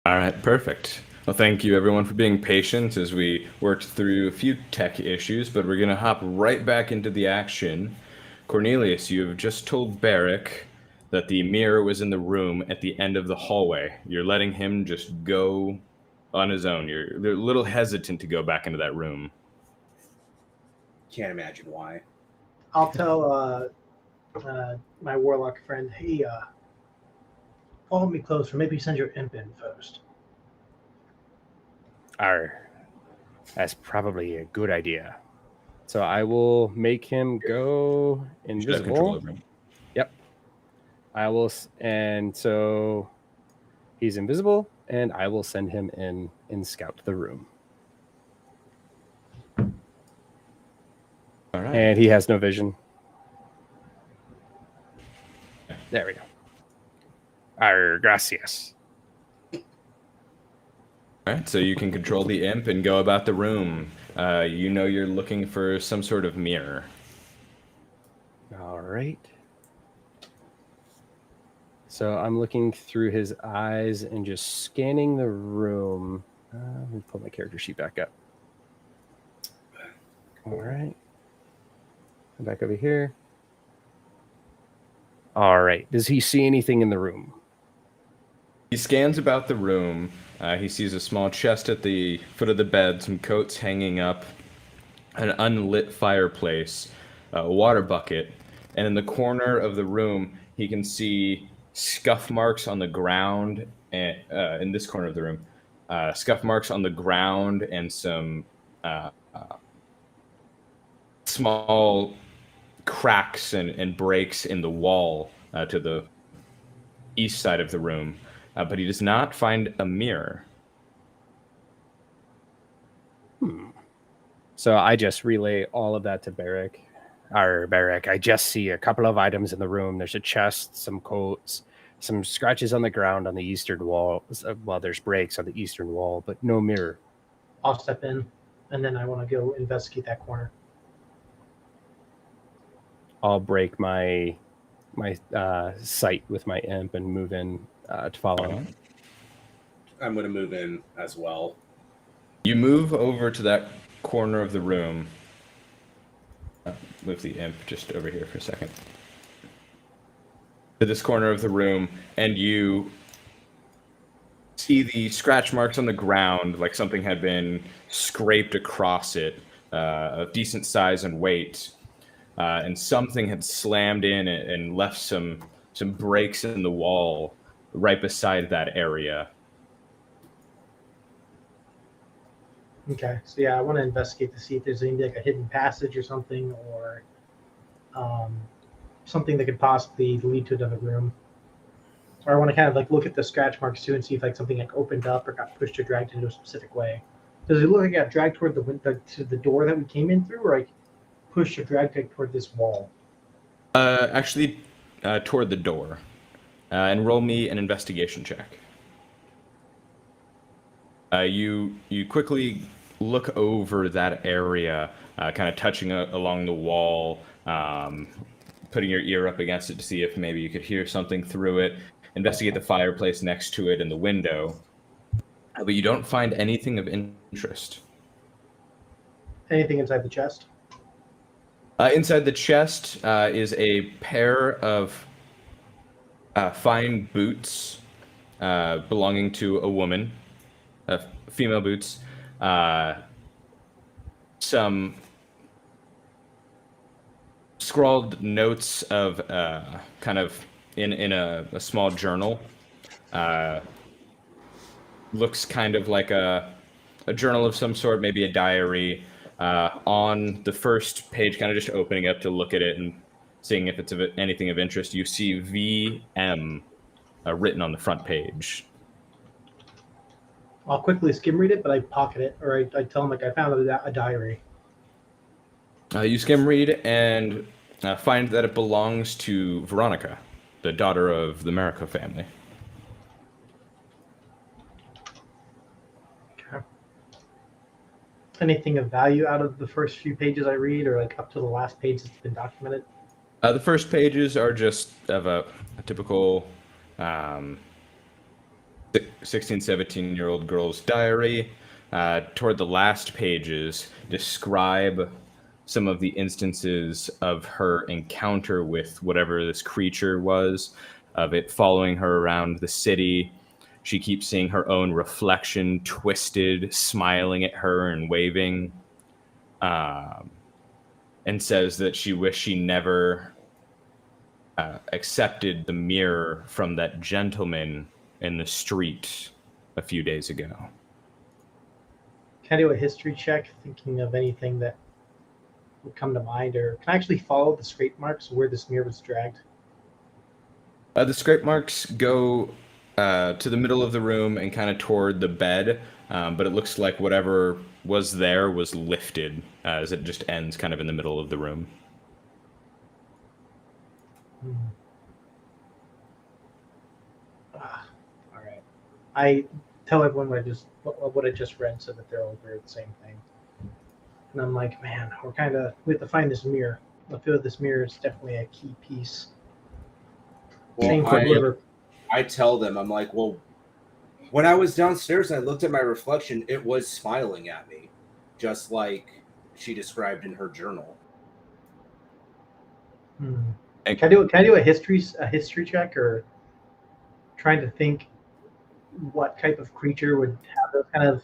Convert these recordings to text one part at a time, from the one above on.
All right, perfect. Well, thank you everyone for being patient as we worked through a few tech issues, but we're going to hop right back into the action. Cornelius, you have just told Barrick that the mirror was in the room at the end of the hallway. You're letting him just go on his own. You're a little hesitant to go back into that room. Can't imagine why. I'll tell my warlock friend, hey, follow me closer. Maybe send your imp in first. That's probably a good idea. So I will make him go You should have control invisible. over him. Yep. And so he's invisible, and I will send him in and scout the room. All right. And he has no vision. There we go. Gracias. All right, so you can control the imp and go about the room. You know you're looking for some sort of mirror. All right. So I'm looking through his eyes and just scanning the room. Let me pull my character sheet back up. All right. Come back over here. All right. Does he see anything in the room? He scans about the room. He sees a small chest at the foot of the bed, some coats hanging up, an unlit fireplace, a water bucket, and in the corner of the room, he can see scuff marks on the ground. And in this corner of the room, scuff marks on the ground and some small cracks and breaks in the wall to the east side of the room. But he does not find a mirror. So I just relay all of that to Barrick. Barrick, I just see a couple of items in the room. There's a chest, some coats, some scratches on the ground on the eastern wall. Well, there's breaks on the eastern wall, but no mirror. I'll step in, and then I want to go investigate that corner. I'll break my sight with my imp and move in to follow him. I'm going to move in as well. You move over to that corner of the room. Move the imp just over here for a second. To this corner of the room, and you see the scratch marks on the ground, like something had been scraped across it, of decent size and weight, and something had slammed in and left some breaks in the wall right beside that area. Okay, so yeah, I want to investigate to see if there's any like a hidden passage or something, or something that could possibly lead to another room. Or I want to kind of like look at the scratch marks too and see if like something like opened up or got pushed or dragged into a specific way. Does it look like it got dragged toward to the door that we came in through, or like pushed or dragged like toward this wall? Actually, toward the door. And roll me an investigation check. You quickly look over that area, kind of touching along the wall, putting your ear up against it to see if maybe you could hear something through it. Investigate the fireplace next to it and the window, but you don't find anything of interest. Anything inside the chest? Inside the chest is a pair of fine boots belonging to a woman. Female boots, some scrawled notes of kind of in a small journal. Looks kind of like a journal of some sort, maybe a diary. On the first page, kind of just opening up to look at it and seeing if it's anything of interest, you see VM written on the front page. I'll quickly skim read it, but I pocket it, or I tell him like I found a diary. You skim read and find that it belongs to Veronica, the daughter of the Merico family. Okay. Anything of value out of the first few pages I read, or like up to the last page that's been documented? The first pages are just of a typical 16, 17-year-old girl's diary. Toward the last pages, describe some of the instances of her encounter with whatever this creature was, of it following her around the city. She keeps seeing her own reflection twisted, smiling at her and waving, and says that she wished she never accepted the mirror from that gentleman in the street a few days ago. Can I do a history check, thinking of anything that would come to mind, or can I actually follow the scrape marks where this mirror was dragged? The scrape marks go to the middle of the room and kind of toward the bed, but it looks like whatever was there was lifted, as it just ends kind of in the middle of the room. All right. I tell everyone what I just read so that they're all aware of the same thing. And I'm like, man, we have to find this mirror. I feel this mirror is definitely a key piece. Well, Same for whoever. I tell them, I'm like, well, when I was downstairs and I looked at my reflection, it was smiling at me, just like she described in her journal. Can I do a history check, or trying to think what type of creature would have those kind of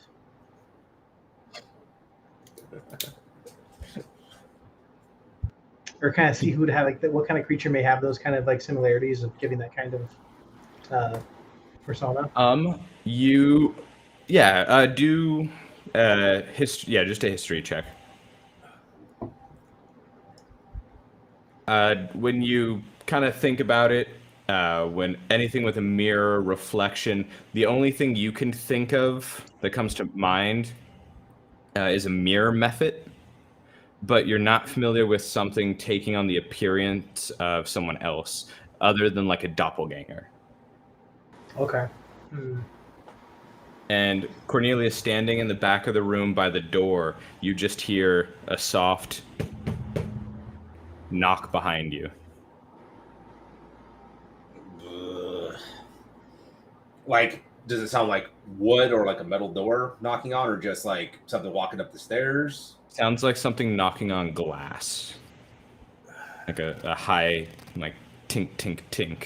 or kind of see who would have what kind of creature may have those kind of like similarities of giving that kind of persona. Do history. Yeah, just a history check. When you kind of think about it, when anything with a mirror reflection, the only thing you can think of that comes to mind is a mirror method, but you're not familiar with something taking on the appearance of someone else, other than like a doppelganger. Okay. And Cornelia standing in the back of the room by the door, you just hear a soft knock behind you. Like, does it sound like wood or like a metal door knocking on, or just like something walking up the stairs? Sounds like something knocking on glass. Like a high, like, tink, tink, tink.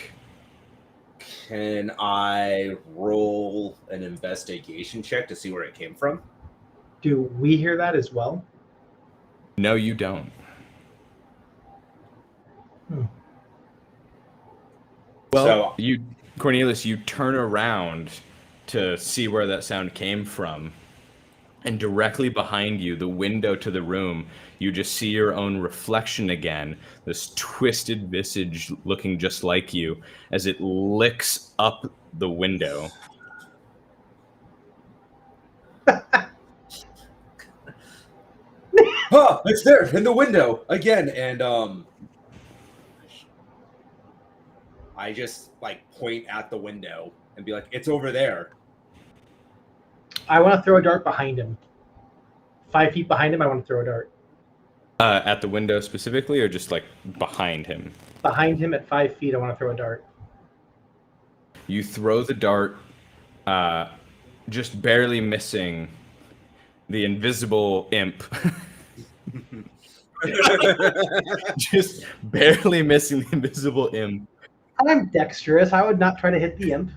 Can I roll an investigation check to see where it came from? Do we hear that as well? No, you don't. Well, So, Cornelius, you turn around to see where that sound came from. And directly behind you, the window to the room, you just see your own reflection again, this twisted visage looking just like you, as it licks up the window. it's there in the window again, and I just like point at the window and be like, "It's over there." I want to throw a dart behind him. 5 feet behind him, I want to throw a dart. At the window specifically, or just like behind him? Behind him at 5 feet, I want to throw a dart. You throw the dart, just barely missing the invisible imp. Just barely missing the invisible imp. I'm dexterous. I would not try to hit the imp.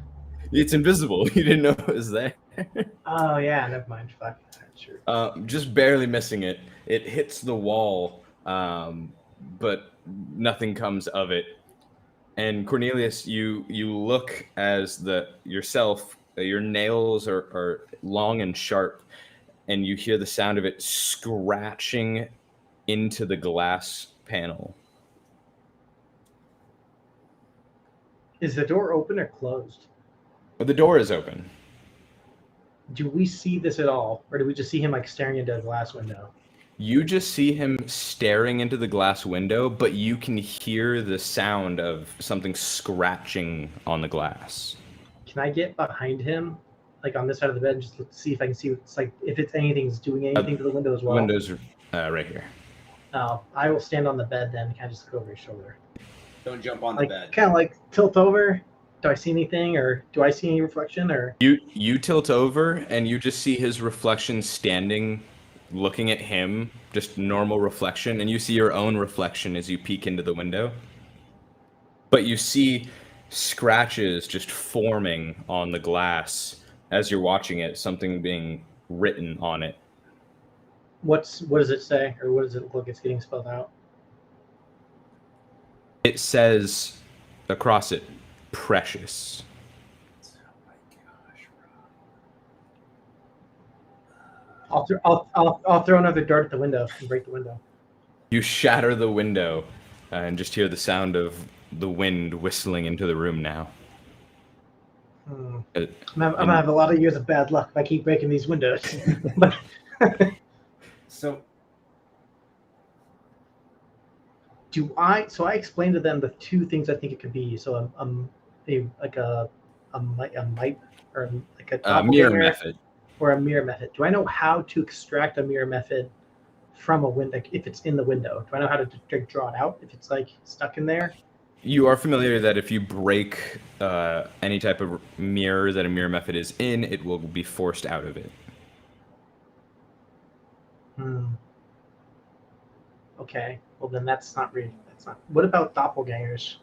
It's invisible. You didn't know it was there. Oh, yeah, never mind. Fuck. Sure. Just barely missing it. It hits the wall, but nothing comes of it. And Cornelius, you look as yourself. Your nails are long and sharp, and you hear the sound of it scratching into the glass panel. Is the door open or closed? But the door is open. Do we see this at all, or do we just see him like staring into a glass window? You just see him staring into the glass window, but you can hear the sound of something scratching on the glass. Can I get behind him, like on this side of the bed, and just see if I can see it's like if it's anything's doing anything to the window as well? Windows are right here. I will stand on the bed then, kind of just look over his shoulder. Don't jump on the Like bed. kind of like tilt over, Do I see anything, or do I see any reflection, or? You tilt over and you just see his reflection standing, looking at him, just normal reflection, and you see your own reflection as you peek into the window. But you see scratches just forming on the glass as you're watching it, something being written on it. What does it say, or what does it look like it's getting spelled out? It says across it, precious. I'll throw another dart at the window and break the window. You shatter the window and just hear the sound of the wind whistling into the room now. I'm gonna have a lot of years of bad luck if I keep breaking these windows. But So I explained to them the two things I think it could be. So like a mipe, or like a Mirror doppelganger, method. or a mirror method. Do I know how to extract a mirror method from a window if it's in the window? Do I know how to draw it out if it's like stuck in there? You are familiar that if you break any type of mirror that a mirror method is in, it will be forced out of it. Okay. Well, then that's not. What about doppelgangers?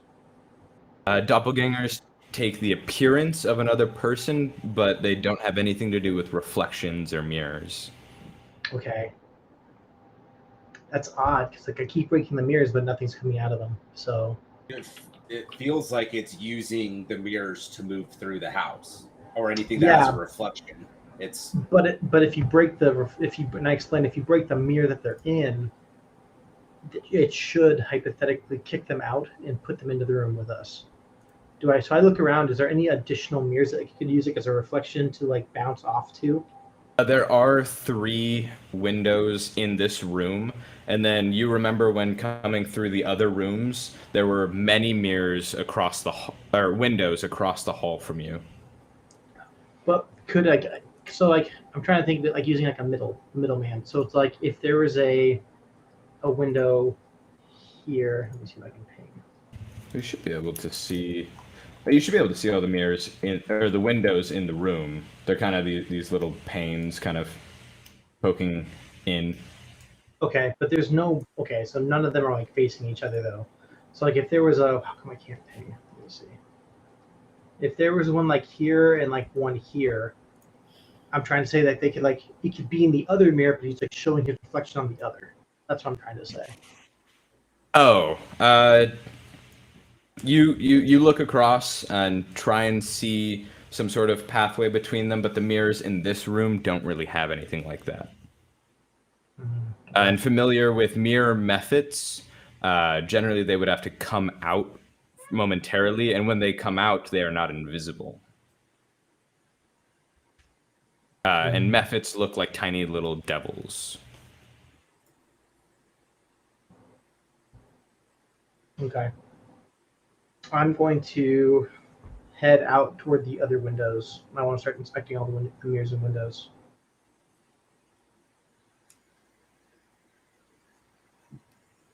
Doppelgangers take the appearance of another person, but they don't have anything to do with reflections or mirrors. Okay. That's odd because like I keep breaking the mirrors, but nothing's coming out of them. So it feels like it's using the mirrors to move through the house or anything that has a reflection. It's but if you break and I explained, if you break the mirror that they're in, it should hypothetically kick them out and put them into the room with us. So I look around, is there any additional mirrors that you could use it as a reflection to like bounce off to? There are 3 windows in this room, and then you remember when coming through the other rooms, there were many mirrors across the or windows across the hall from you. But could I'm trying to think that like using like a middleman. So it's like if there was a window here, let me see if I can ping. You should be able to see. You should be able to see all the mirrors or the windows in the room. They're kind of these little panes, kind of poking in. Okay, but there's no. Okay, so none of them are like facing each other though. So like if there was how come I can't ping? Let me see. If there was one like here and like one here, I'm trying to say that they could like it could be in the other mirror, but he's like showing his reflection on the other. That's what I'm trying to say. Oh, you look across and try and see some sort of pathway between them, but the mirrors in this room don't really have anything like that. And familiar with mirror methods, generally they would have to come out momentarily, and when they come out, they are not invisible. And methods look like tiny little devils. Okay. I'm going to head out toward the other windows. I want to start inspecting all the mirrors and windows.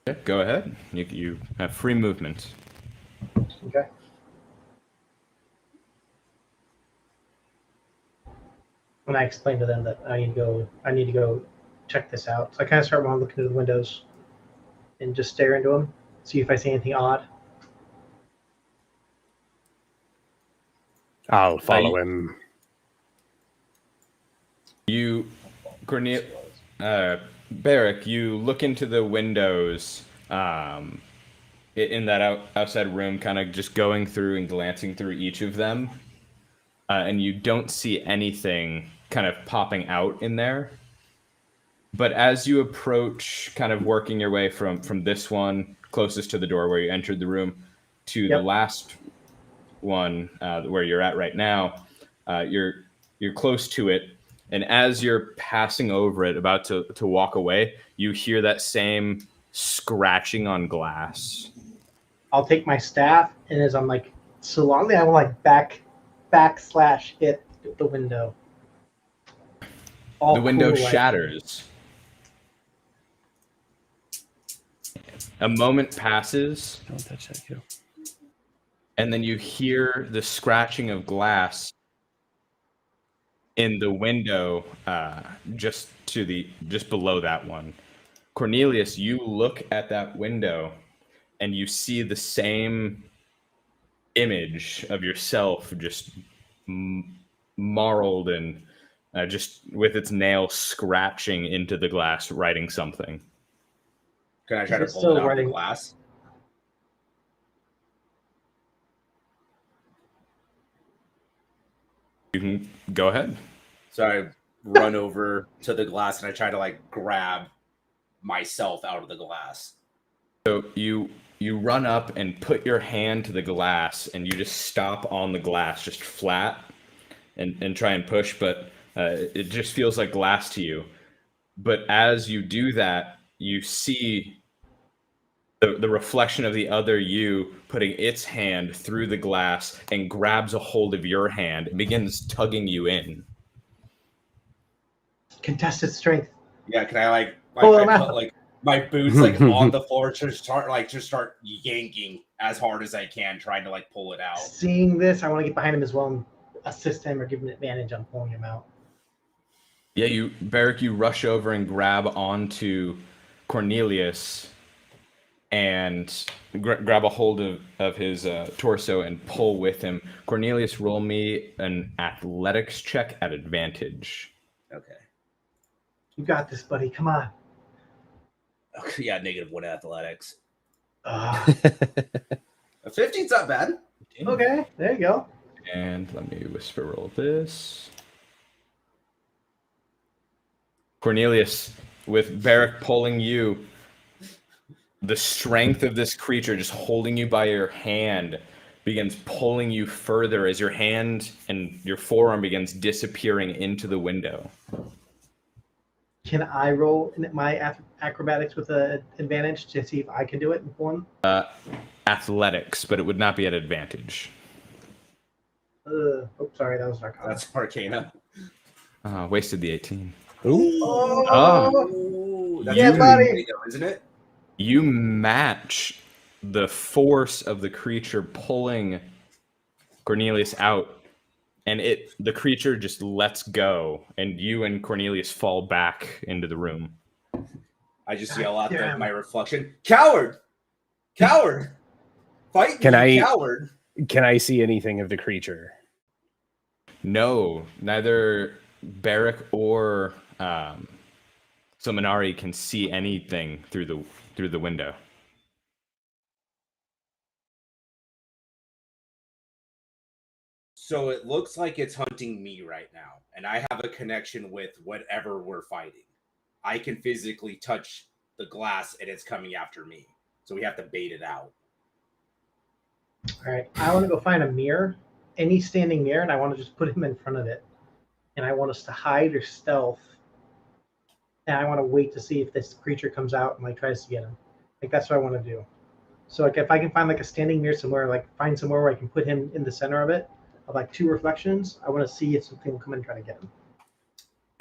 Okay, go ahead. You have free movement. Okay. When I explain to them that I need to go check this out. So I kind of start while looking through the windows and just stare into them, see if I see anything odd. I'll follow him. Barrick, you look into the windows in that outside room, kind of just going through and glancing through each of them, and you don't see anything kind of popping out in there. But as you approach, kind of working your way from this one closest to the door where you entered the room to the last one where you're at right now, you're close to it, and as you're passing over it, about to walk away, you hear that same scratching on glass. I'll take my staff, and as I'm like slowly, I will like backslash hit the window. The window shatters. A moment passes. Don't touch that, kiddo. and then you hear the scratching of glass in the window just below that one. Cornelius, you look at that window and you see the same image of yourself just marled and just with its nail scratching into the glass, writing something. Can I try to It's pull still it out of writing- the glass? You can go ahead. So I run over to the glass and I try to like grab myself out of the glass. So you run up and put your hand to the glass and you just stop on the glass just flat and try and push, but it just feels like glass to you. But as you do that, you see the reflection of the other you putting its hand through the glass and grabs a hold of your hand and begins tugging you in. Contested strength. Yeah, can I like Pull I him put out. like my boots like on the floor to start yanking as hard as I can, trying to like pull it out. Seeing this, I want to get behind him as well and assist him or give him an advantage on pulling him out. Yeah, Barrick, you rush over and grab onto Cornelius and grab a hold of his torso and pull with him. Cornelius, roll me an athletics check at advantage. Okay. You got this, buddy. Come on. Okay, yeah, -1 athletics. Ah, A 15's not bad. okay, there you go. And let me whisper roll this. Cornelius, with Barrick pulling you, the strength of this creature just holding you by your hand begins pulling you further as your hand and your forearm begins disappearing into the window. Can I roll my acrobatics with an advantage to see if I can do it and pull him? Athletics, but it would not be at advantage. Oh, sorry, that was Arcana. That's Arcana. Wasted the 18. Oh, that's Yeah, a buddy. tornado, isn't it? You match the force of the creature pulling Cornelius out, and the creature just lets go, and you and Cornelius fall back into the room. I just God yell out damn. my reflection, "Coward! Coward! Fight me, coward!" Can I see anything of the creature? No, neither Barrick or Silmanari can see anything through the window. So it looks like it's hunting me right now, and I have a connection with whatever we're fighting. I can physically touch the glass, and it's coming after me. So we have to bait it out. All right, I want to go find a mirror, any standing mirror, and I want to just put him in front of it. And I want us to hide or stealth. And I want to wait to see if this creature comes out and like tries to get him. Like that's what I want to do. So like if I can find like a standing mirror somewhere, like find somewhere where I can put him in the center of it, of like two reflections, I want to see if something will come and try to get him.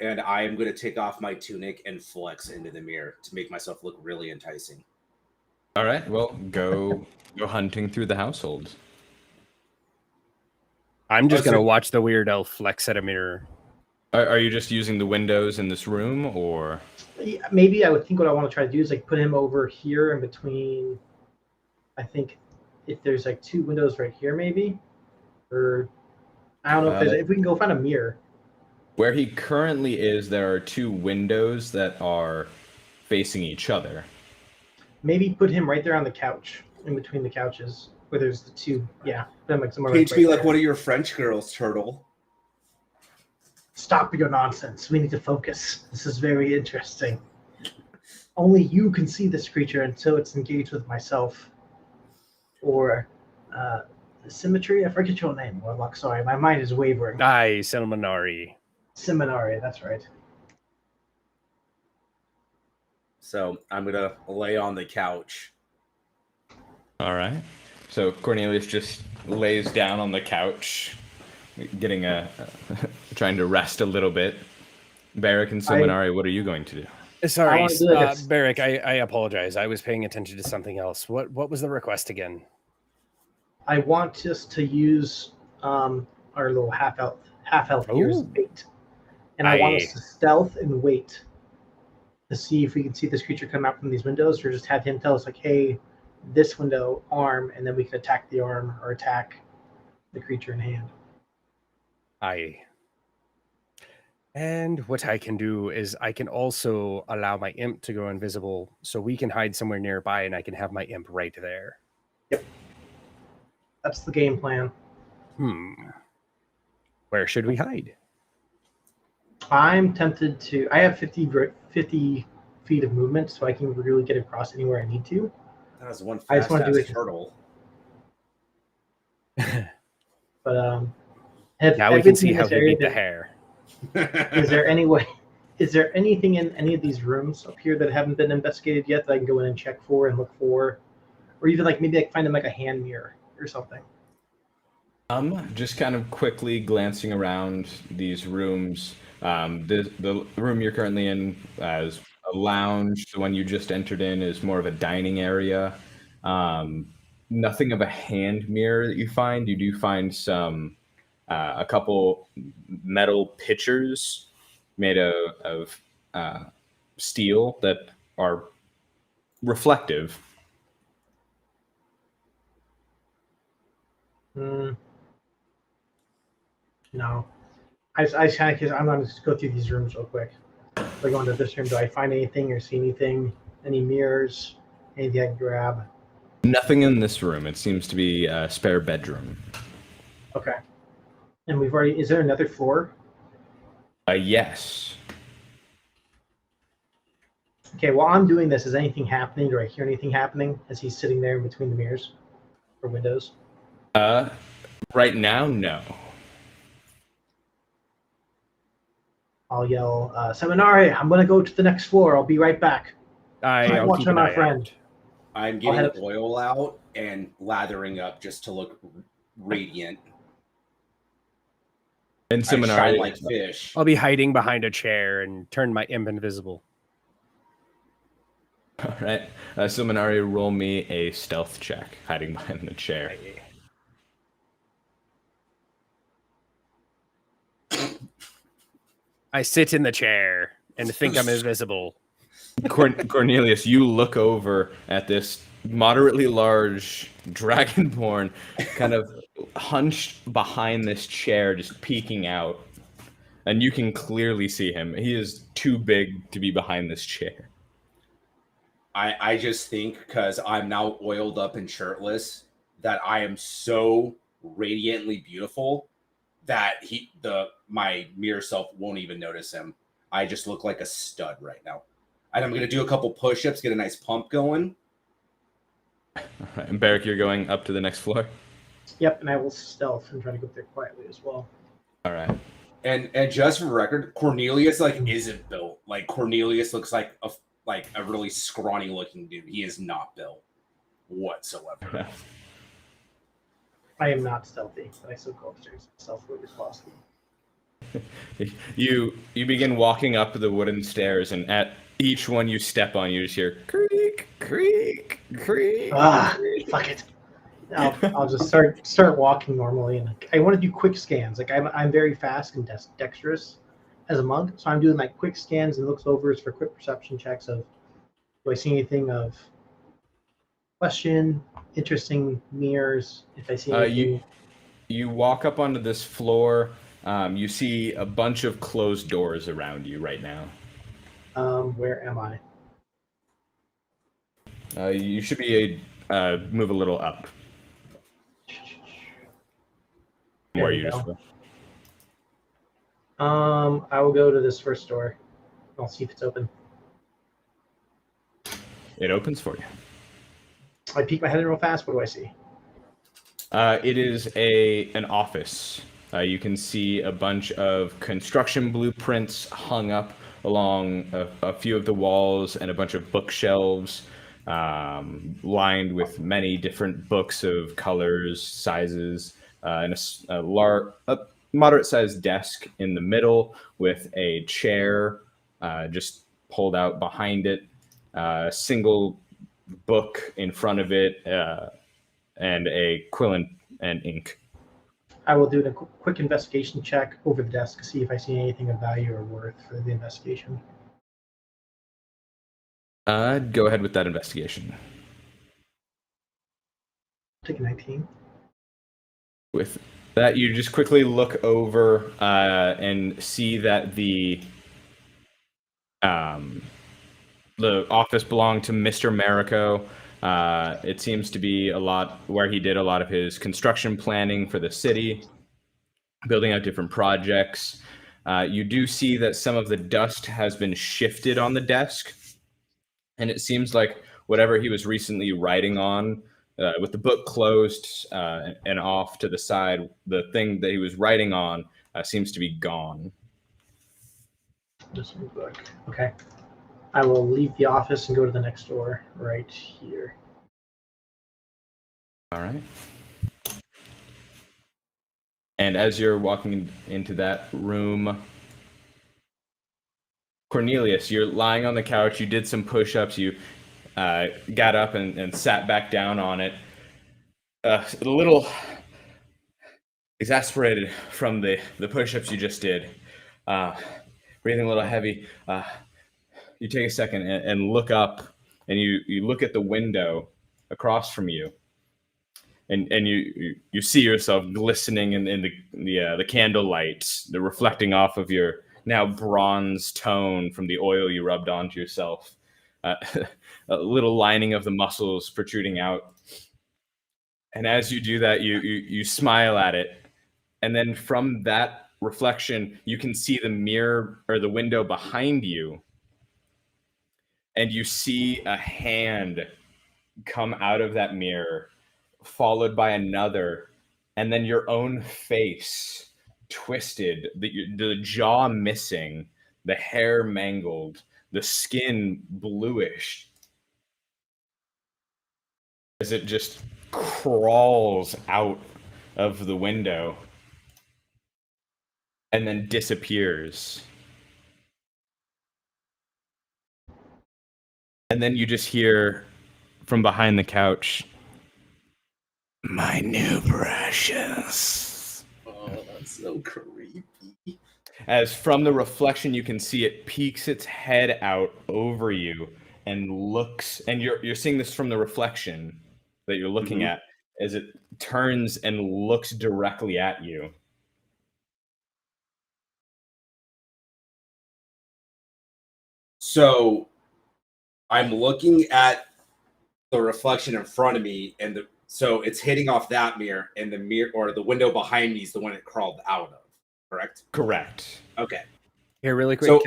And I am going to take off my tunic and flex into the mirror to make myself look really enticing. All right, well, go hunting through the household. I'm just so- gonna watch the weird elf flex at a mirror. Are you just using the windows in this room, or? Yeah, maybe I would think what I want to try to do is like put him over here in between. I think if there's like two windows right here, maybe, or I don't know if we can go find a mirror. Where he currently is, there are two windows that are facing each other. Maybe put him right there on the couch, in between the couches, where there's the two. Yeah, put him like somewhere. Paint right me like there. one of your French girls, Turtle. Stop your nonsense. We need to focus. This is very interesting. Only you can see this creature until it's engaged with myself. Or Symmetry? I forget your name, Warlock. Sorry, my mind is wavering. Aye, Silmanari. Seminary, that's right. So I'm going to lay on the couch. All right. So Cornelius just lays down on the couch, getting trying to rest a little bit. Barrick and Silmanari, what are you going to do? Sorry, wanna do like a- Barrick. I apologize. I was paying attention to something else. What was the request again? I want us to use our little half elf here as Ooh. bait, and I want us to stealth and wait to see if we can see this creature come out from these windows, or just have him tell us like, "Hey, this window, arm," and then we can attack the arm or attack the creature in hand. And what I can do is I can also allow my imp to go invisible, so we can hide somewhere nearby, and I can have my imp right there. That's the game plan. Where should we hide? I'm tempted to. I have 50 feet of movement, so I can really get across anywhere I need to. That was one I just fast wanna do ass it. turtle. But Now we can see how he beat the hair. Is there any way? Is there anything in any of these rooms up here that haven't been investigated yet that I can go in and check for and look for, or even like maybe I can find them like a hand mirror or something? Just kind of quickly glancing around these rooms. The room you're currently in is a lounge. The one you just entered in is more of a dining area. Nothing of a hand mirror that you find. You do find a couple metal pitchers made of steel that are reflective. No. I'm going to just go through these rooms real quick. If I go into this room, do I find anything or see anything? Any mirrors? Anything I can grab? Nothing in this room. It seems to be a spare bedroom. Okay. And we've already. Is there another floor? Yes. Okay. While I'm doing this, is anything happening? Do I hear anything happening as he's sitting there in between the mirrors or windows? Right now, no. I'll yell, Seminari, I'm going to go to the next floor. I'll be right back. I'll Watch keep on an my eye friend. out. I'm getting oil out and lathering up just to look radiant. And I shine Seminari, like fish. I'll be hiding behind a chair and turn my imp invisible. all right. Seminari, roll me a stealth check, hiding behind the chair. I sit in the chair and think I'm invisible. Cornelius, you look over at this moderately large dragonborn kind of hunched behind this chair, just peeking out. And you can clearly see him. He is too big to be behind this chair. I just think because I'm now oiled up and shirtless that I am so radiantly beautiful that my mirror self won't even notice him. I just look like a stud right now. And I'm going to do a couple push-ups, get a nice pump going. All right, and Barrick, you're going up to the next floor? Yep, and I will stealth and try to go up there quietly as well. All right. And just for the record, Cornelius isn't built. Like Cornelius looks like a really scrawny looking dude. He is not built whatsoever. I am not stealthy, but I still go upstairs stealthily as possible. You begin walking up the wooden stairs, and at each one you step on, you just hear creak, creak, creak. Fuck it. I'll just start walking normally, and I want to do quick scans. Like I'm very fast and dexterous as a monk, so I'm doing like quick scans and looks overs for quick perception checks of do I see anything of question, interesting mirrors. If I see anything, you walk up onto this floor. You see a bunch of closed doors around you right now. Where am I? You should be move a little up. More useful. I will go to this first door. I'll see if it's open. It opens for you. I peek my head in real fast. What do I see? It is an office. You can see a bunch of construction blueprints hung up along a few of the walls and a bunch of bookshelves lined with many different books of colors, sizes, and a moderate-sized desk in the middle with a chair just pulled out behind it, a single book in front of it, and a quill and and ink. I will do a quick investigation check over the desk to see if I see anything of value or worth for the investigation. Go ahead with that investigation. Take a 19. With that, you just quickly look over and see that the office belonged to Mr. Marico. It seems to be a lot where he did a lot of his construction planning for the city, building out different projects. You do see that some of the dust has been shifted on the desk, and it seems like whatever he was recently writing on, with the book closed and off to the side, the thing that he was writing on seems to be gone. This new book. Okay. I will leave the office and go to the next door right here. All right. And as you're walking into that room, Cornelius, you're lying on the couch. You did some push-ups. You got up and sat back down on it. A little exasperated from the push-ups you just did. Breathing a little heavy. You take a second and look up, and you look at the window across from you. And you see yourself glistening in the candlelight, the reflecting off of your now bronze tone from the oil you rubbed onto yourself. A little lining of the muscles protruding out. And as you do that, you smile at it. And then from that reflection, you can see the mirror or the window behind you. And you see a hand come out of that mirror, followed by another, and then your own face twisted, the jaw missing, the hair mangled, the skin bluish, as it just crawls out of the window and then disappears. And then you just hear from behind the couch, "My new precious." Oh, that's so creepy. As from the reflection, you can see it peeks its head out over you and looks, and you're seeing this from the reflection that you're looking at as it turns and looks directly at you. So I'm looking at the reflection in front of me, and so it's hitting off that mirror, and the mirror or the window behind me is the one it crawled out of. Correct? Correct. Okay. Here, really quick, So-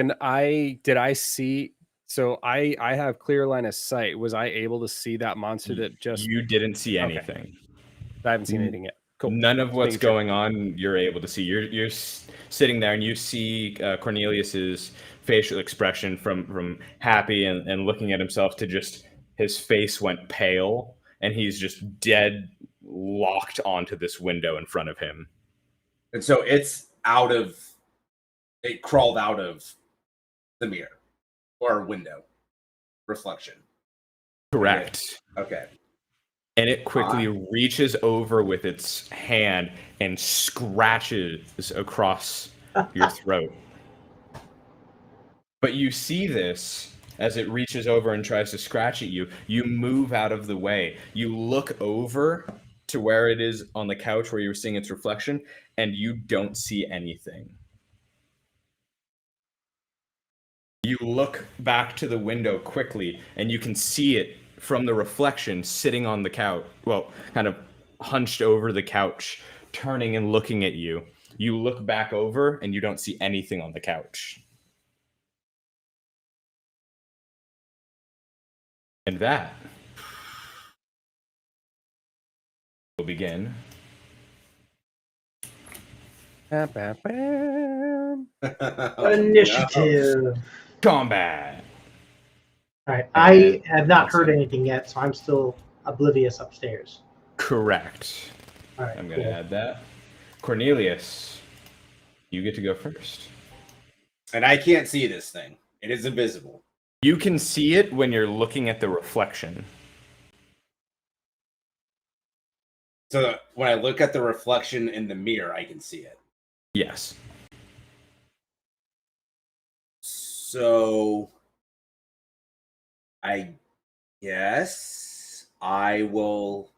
did I see? So I have clear line of sight. Was I able to see that monster that just? You didn't see Okay. anything. I haven't seen anything yet. Cool. None of what's Making sure. going on you're able to see. You're sitting there and you see Cornelius's facial expression from happy and looking at himself to just his face went pale and he's just dead locked onto this window in front of him. And so it crawled out of the mirror or window reflection. Correct. Okay. And it quickly reaches over with its hand and scratches across your throat. But you see this as it reaches over and tries to scratch at you. You move out of the way. You look over to where it is on the couch where you were seeing its reflection, and you don't see anything. You look back to the window quickly, and you can see it from the reflection sitting on the couch, well, kind of hunched over the couch, turning and looking at you. You look back over, and you don't see anything on the couch. And that will begin Initiative. combat. All right. I have not heard anything yet, so I'm still oblivious upstairs. Correct. All right. I'm going to add that. Cornelius, you get to go first. And I can't see this thing. It is invisible. You can see it when you're looking at the reflection. So when I look at the reflection in the mirror, I can see it. Yes. So I guess I will,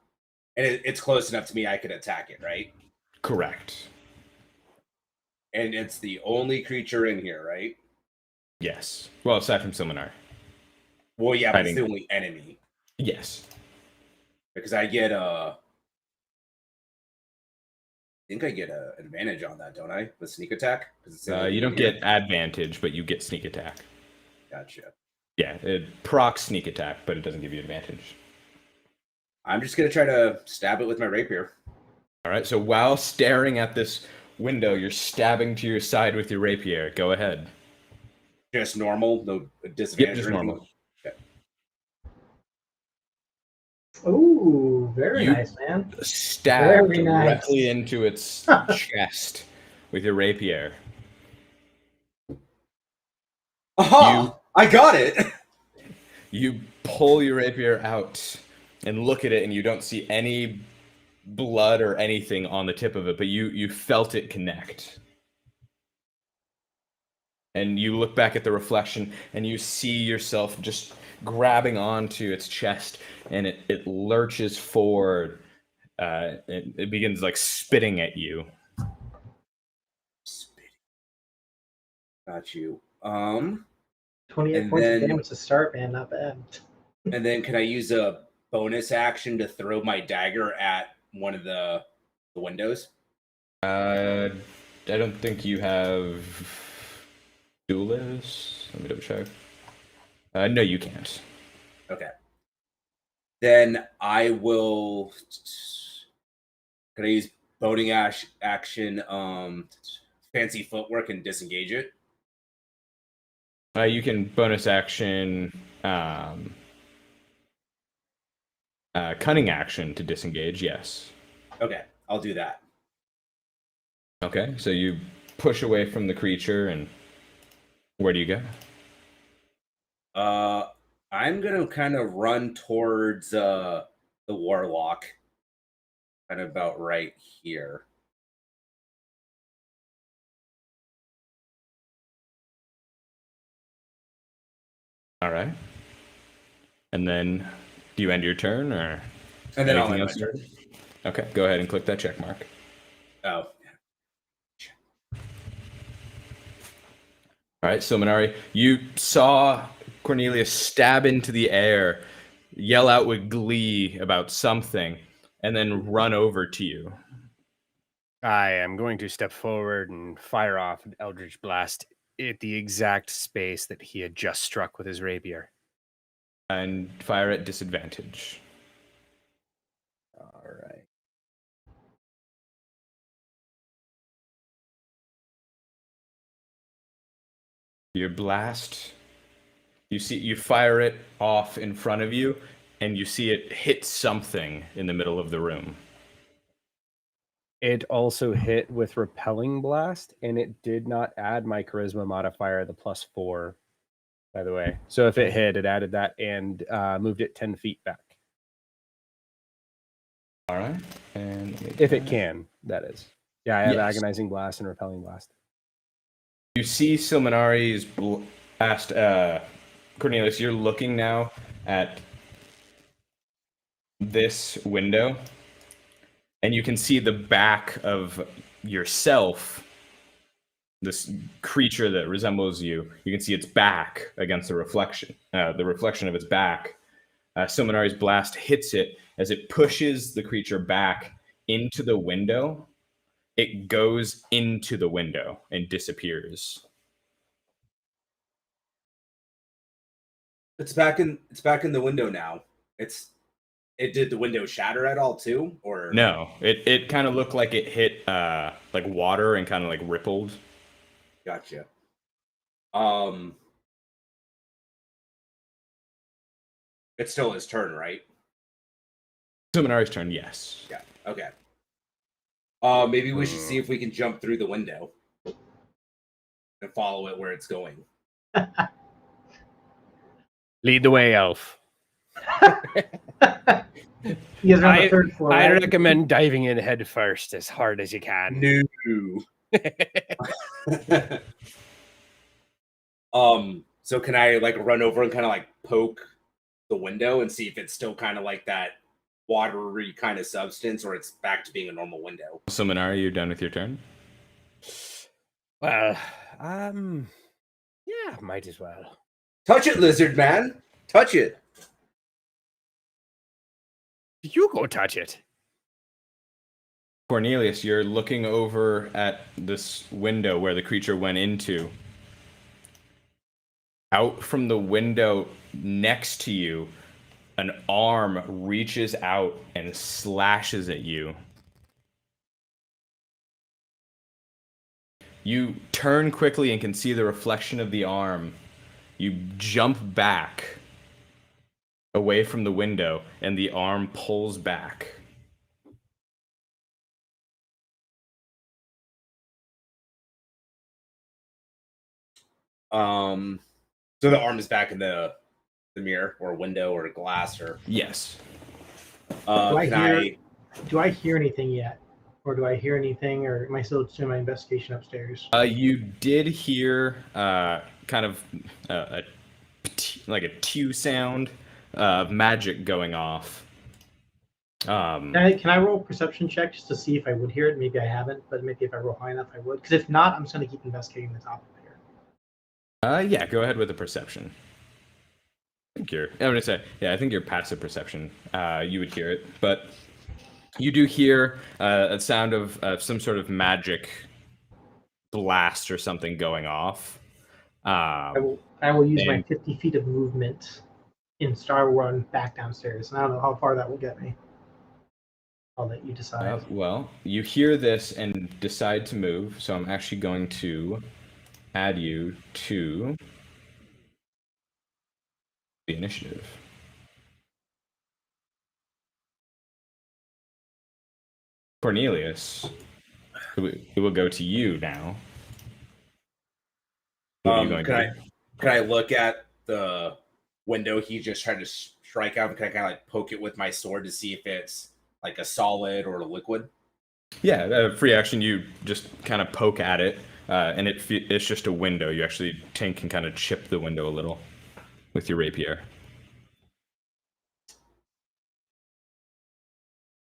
and it's close enough to me I could attack it, right? Correct. And it's the only creature in here, right? Yes. Well, aside from Siminar. Well, yeah, but it's Fighting. the only enemy. Yes. Because I get I think I get an advantage on that, don't I? With sneak attack? You don't get advantage, but you get sneak attack. Gotcha. Yeah, it procs sneak attack, but it doesn't give you advantage. I'm just gonna try to stab it with my rapier. All right. So while staring at this window, you're stabbing to your side with your rapier. Go ahead. Just normal, no disadvantage. Yep, just or anything? normal. Okay. Ooh, very You- nice, man. Stab Very nice. directly into its chest with your rapier. Aha! I got it. You pull your rapier out and look at it, and you don't see any blood or anything on the tip of it, but you felt it connect. And you look back at the reflection, and you see yourself just grabbing onto its chest, and it lurches forward. It begins like spitting at you. Got you. 28 And points of then- damage to start, man. Not bad. And then can I use a bonus action to throw my dagger at one of the windows? I don't think you have duelist. Let me double check. No, you can't. Okay. Then I will. Can I use boating action, fancy footwork, and disengage it? You can bonus action, cunning action to disengage. Yes. Okay, I'll do that. Okay, so you push away from the creature, and where do you go? I'm gonna kind of run towards the warlock, kind of about right here. All right. And then, do you end your turn, or And then I'll anything end else? my turn. Okay, go ahead and click that check mark. Oh, All right, so Minari, you saw Cornelius stab into the air, yell out with glee about something, and then run over to you. I am going to step forward and fire off an Eldritch Blast at the exact space that he had just struck with his rapier. And fire at disadvantage. All right. Your blast, you fire it off in front of you, and you see it hit something in the middle of the room. It also hit with Repelling Blast, and it did not add my Charisma modifier, the +4, by the way. So if it hit, it added that and moved it 10 feet back. All right, and If it can, that is. Yeah, I have Yes. Agonizing Blast and Repelling Blast. You see Silmanari's blast. Cornelius, you're looking now at this window, and you can see the back of yourself, this creature that resembles you. You can see its back against the reflection of its back. Silmanari's blast hits it as it pushes the creature back into the window. It goes into the window and disappears. it's back in the window now. Did the window shatter at all too, or No, it kind of looked like it hit like water and kind of like rippled. Gotcha. It's still his turn, right? Silmanari's turn, yes. Yeah. Okay. Maybe we should see if we can jump through the window and follow it where it's going. Lead the way, elf. You guys are on the third floor, I right? recommend diving in head first as hard as you can. No. So can I like run over and kind of like poke the window and see if it's still kind of like that watery kind of substance, or it's back to being a normal window? So, Minara, you done with your turn? Well, yeah, might as well. Touch it, lizard man. Touch it. You go touch it. Cornelius, you're looking over at this window where the creature went into. Out from the window next to you, an arm reaches out and slashes at you. You turn quickly and can see the reflection of the arm. You jump back away from the window, and the arm pulls back. So the arm is back in the mirror or window or glass or Yes. Do I hear anything yet? Or do I hear anything, or am I still doing my investigation upstairs? You did hear kind of like a Q sound of magic going off. Can I roll a perception check just to see if I would hear it? Maybe I haven't, but maybe if I roll high enough, I would. Because if not, I'm just going to keep investigating the top of here. Yeah, go ahead with the perception. I'm gonna say, I think your passive perception, you would hear it, but you do hear a sound of some sort of magic blast or something going off. I will use my 50 feet of movement in Star Run back downstairs, and I don't know how far that will get me. I'll let you decide. Well, you hear this and decide to move, so I'm actually going to add you to the initiative. Cornelius, we will go to you now. What are you going to do? Can I look at the window he just tried to strike out? Can I kind of like poke it with my sword to see if it's like a solid or a liquid? Yeah, free action. You just kind of poke at it, and it's just a window. You actually can kind of chip the window a little with your rapier.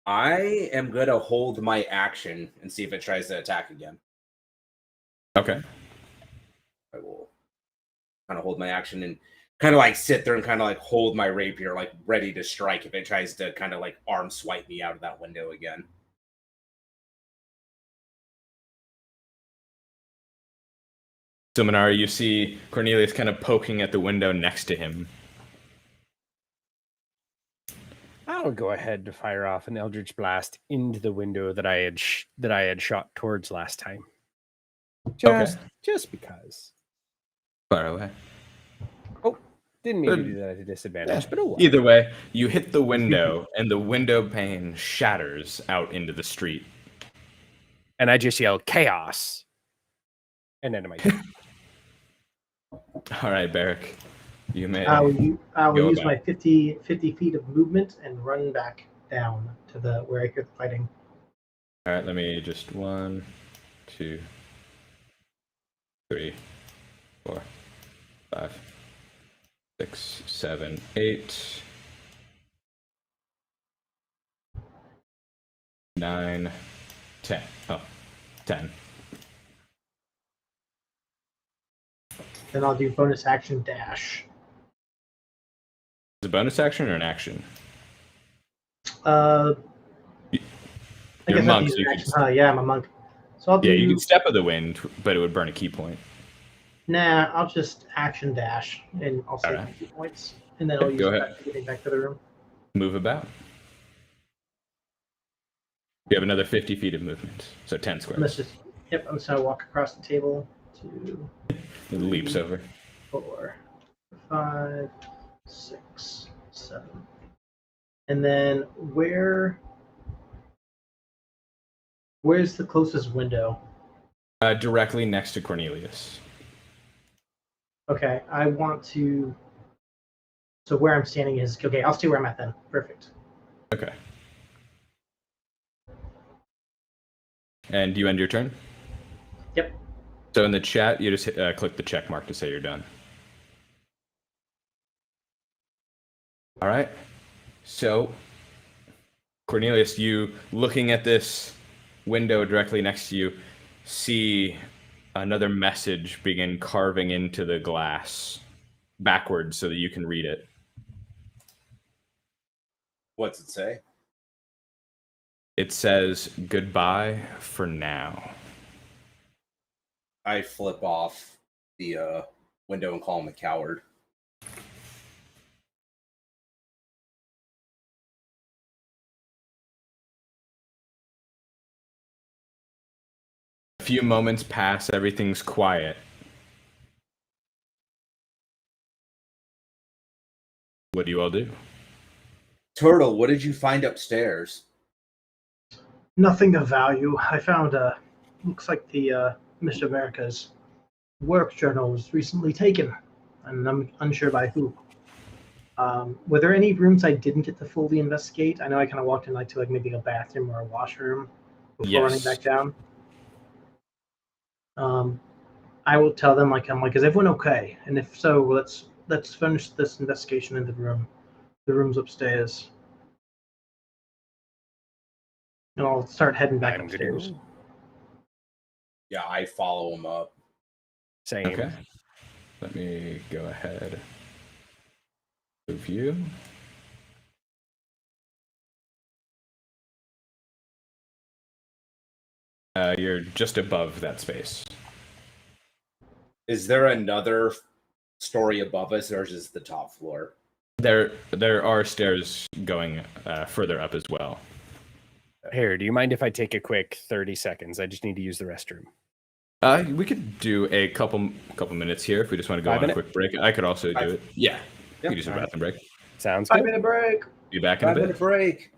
I am going to hold my action and see if it tries to attack again. Okay. I will kind of hold my action and kind of like sit there and kind of like hold my rapier, like ready to strike if it tries to kind of like arm swipe me out of that window again. So, Minara, you see Cornelius kind of poking at the window next to him. I'll go ahead to fire off an Eldritch Blast into the window that I had shot towards last time. Just because. Far away. Oh, didn't mean to do that at a disadvantage, but oh well. Either way, you hit the window, and the window pane shatters out into the street. And I just yell chaos. And then All right, Barrick. You may. I will use about my 50 feet of movement and run back down to where I hear the fighting. All right, let me just 1, 2, 3, 4, 5, 6, 7, 8, 9, 10. Oh, 10. Then I'll do bonus action dash. Is it a bonus action or an action? I You're guess a I'll monk, use so you action. can, Yeah, I'm a monk. So I'll do. you can step of the wind, but it would burn a key point. Nah, I'll just action dash, and I'll save Alright. my 2 points, and then I'll use Go it ahead. back to getting back to the room. Move about. You have another 50 feet of movement, so 10 I'm squares. just I'm just gonna walk across the table. 2, It leaps over. 4, 5, 6, 7, and then where's the closest window? Directly next to Cornelius. Okay, I want to. So where I'm standing is okay. I'll stay where I'm at then. Perfect. Okay. And you end your turn? Yep. So in the chat, you just click the check mark to say you're done. All right. So, Cornelius, you looking at this window directly next to you, see another message begin carving into the glass backwards so that you can read it. What's it say? It says, "Goodbye for now." I flip off the window and call him a coward. A few moments pass, everything's quiet. What do you all do? Turtle, what did you find upstairs? Nothing of value. I found looks like the Mr. America's work journal was recently taken, and I'm unsure by who. Were there any rooms I didn't get to fully investigate? I know I kind of walked in like to like maybe a bathroom or a washroom before running Yes. back down. I will tell them I'm like, is everyone okay? And if so, let's finish this investigation in the room. The room's upstairs. And I'll start heading back I'm good. upstairs. Yeah, I follow him up. Same. Okay. Let me go ahead. Move you. You're just above that space. Is there another story above us, or is this the top floor? There are stairs going further up as well. Here, do you mind if I take a quick 30 seconds? I just need to use the restroom. We could do a couple minutes here if we just want to go 5 on a minute? quick break. I could also do it. Yeah. You could use a Alright. bathroom break. Sounds good. 5-minute break. Be back in a 5-minute bit. break.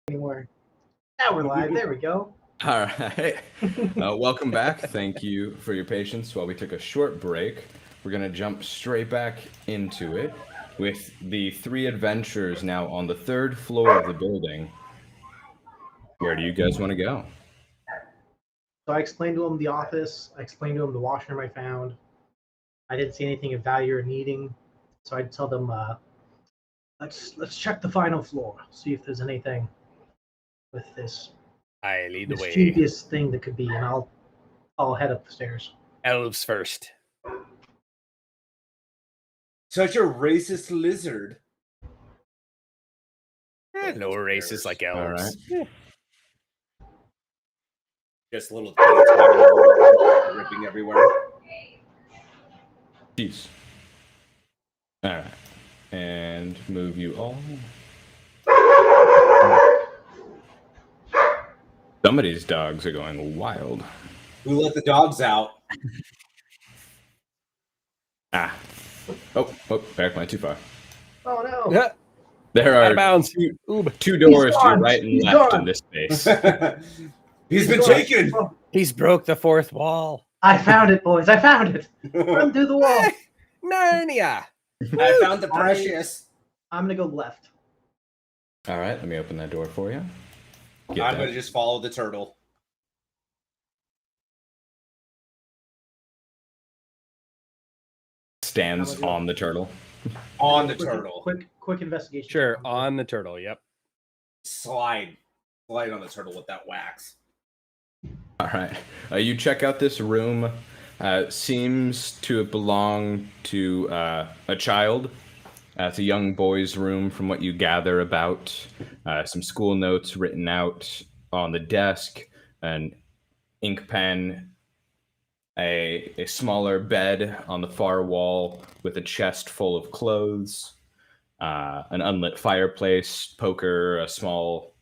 anymore. Now we're live. There we go. All right. Welcome back. Thank you for your patience while we took a short break. We're going to jump straight back into it with the three adventurers now on the third floor of the building. Where do you guys want to go? So I explained to him the office. I explained to him the washroom I found. I didn't see anything of value or needing, so I'd tell them, let's check the final floor, see if there's anything with this I lead the way. mischievous thing that could be, and I'll head up the stairs. Elves first. Such a racist lizard. Lower races like elves. All right. Yeah. Just little kids ripping everywhere. Jeez. All right. And move you all. Some of these dogs are going wild. Who let the dogs out? Ah. Oh, back went too far. Oh no! Yeah. There Out are of bounds. two doors to your gone. right and He's left gone. in this space. He's been Gone. taken. Oh, He's broke the fourth wall. I found it, boys. I found it. Run through the wall. Narnia. I found the precious. I'm gonna go left. All right, let me open that door for you. Get I'm that. gonna just follow the turtle. Stands on the turtle. On the Quick- turtle. Quick investigation. Sure, on the turtle. Yep. Slide on the turtle with that wax. All right. You check out this room. Seems to belong to a child. It's a young boy's room, from what you gather about. Some school notes written out on the desk, an ink pen, a smaller bed on the far wall with a chest full of clothes, an unlit fireplace, poker, a small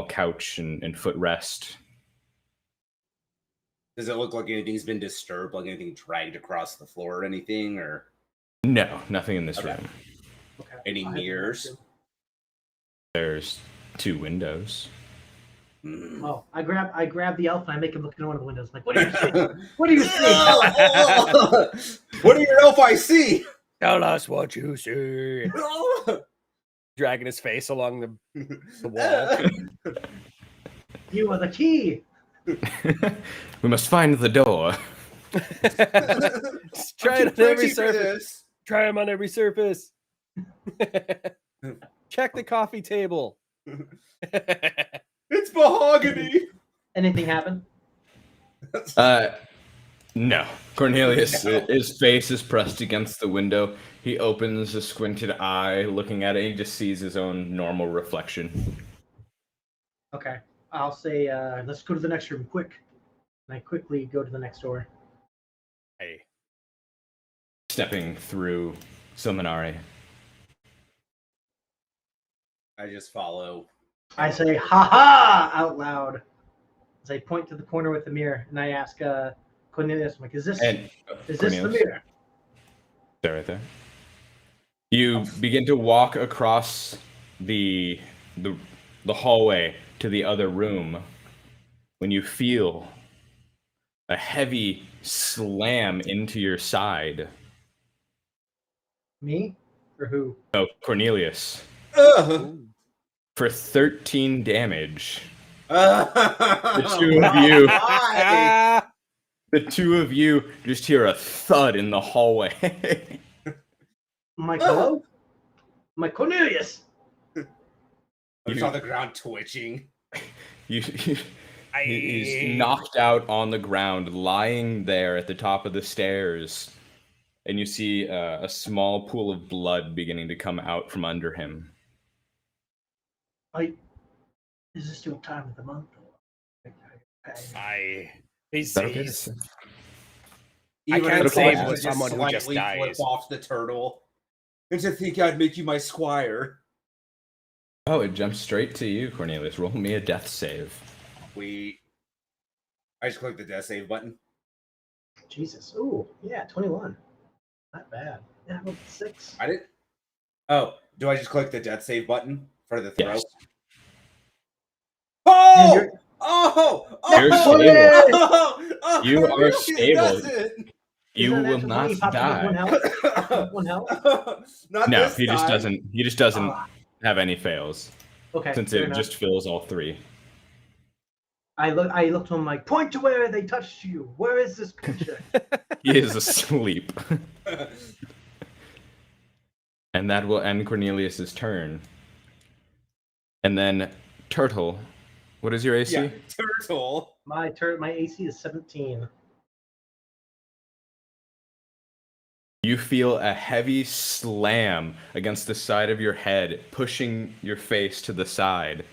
couch and footrest. Does it look like anything's been disturbed, like anything dragged across the floor or anything, or No, nothing in this Okay. room. Okay. any I'll head to the mirrors? next room. There's two windows. Mm. Oh, I grab the elf and I make him look in one of the windows. I'm like, what do you see? What do you see? What do your elf I see? Tell us what you see. Dragging his face along the wall. You are the key. We must find the door. Just try it on every surface. Try them on every surface. Check the coffee table. It's mahogany. Anything happen? No. Cornelius, his face is pressed against the window. He opens a squinted eye, looking at it. He just sees his own normal reflection. Okay. I'll say, let's go to the next room, quick. And I quickly go to the next door. Hey. Stepping through Silminari. I just follow. I say, ha ha, out loud. As I point to the corner with the mirror, and I ask Cornelius, I'm like, is this the Cornelius, mirror? there, right there. You begin to walk across the hallway to the other room when you feel a heavy slam into your side. Me? Or who? Oh, Cornelius. Ugh. For 13 damage. The two of you. Why? The two of you just hear a thud in the hallway. I'm like, hello? I'm like, Cornelius! I'm just on the ground twitching. He's knocked out on the ground, lying there at the top of the stairs. And you see a small pool of blood beginning to come out from under him. Is this your time of the month? He's, that okay? he's Even I can't if save I with just someone who just slightly dies. Flip off the turtle. And to think I'd make you my squire. Oh, it jumps straight to you, Cornelius. Roll me a death save. I just click the death save button. Jesus. Ooh, yeah, 21. Not bad. Yeah, I rolled 6. I didn't. Oh, do I just click the death save button for the throw? Yes. Oh! you're- Oh! You're Oh! stable. Oh! You are Cornelius stable. does it. You Isn't that will natural not 20? Pops up with die. 1 health. Pops up with 1 health. Not No, this he just time. doesn't. He just doesn't Ah. have any fails Okay, since fair it enough. just fills all 3. I look to him like, point to where they touched you. Where is this creature? He is asleep, and that will end Cornelius's turn. And then Turtle, what is your AC? Yeah, turtle. My AC is 17. You feel a heavy slam against the side of your head, pushing your face to the side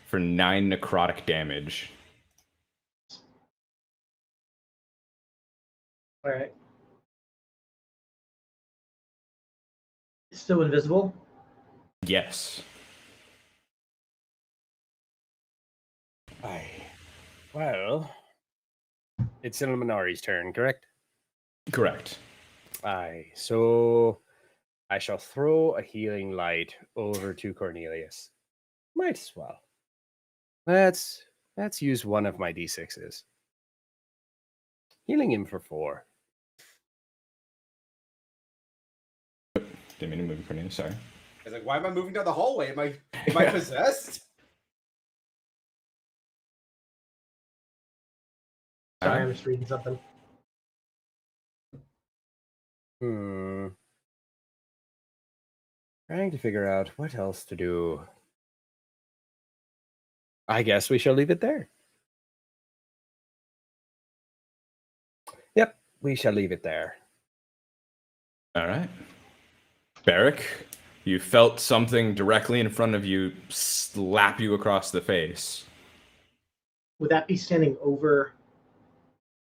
for 9 necrotic damage. All right. Still invisible. Yes. Aye. Well, it's Illuminari's turn, correct? Correct. Aye. So I shall throw a healing light over to Cornelius. Might as well. Let's use one of my d6s. Healing him for 4. Didn't mean to move Cornelius, sorry. I was like, why am I moving down the hallway? Am I possessed? Sorry, I'm just reading something. Trying to figure out what else to do. I guess we shall leave it there. Yep, we shall leave it there. All right. Barrick, you felt something directly in front of you slap you across the face. Would that be standing over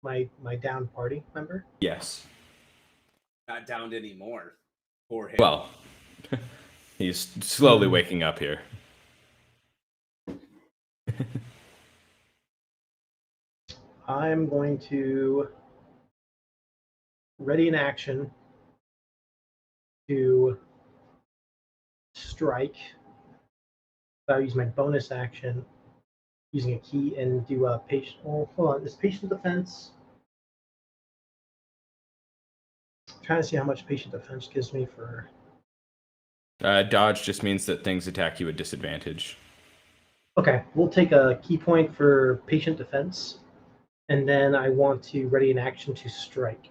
my down party member? Yes. Not downed anymore. Poor him. Well, he's slowly waking up here. I'm going to ready an action to strike. I'll use my bonus action using a key and do a patient. Oh, hold on. Is patient defense? I'm trying to see how much patient defense gives me for. Dodge just means that things attack you at disadvantage. Okay, we'll take a key point for patient defense, and then I want to ready an action to strike.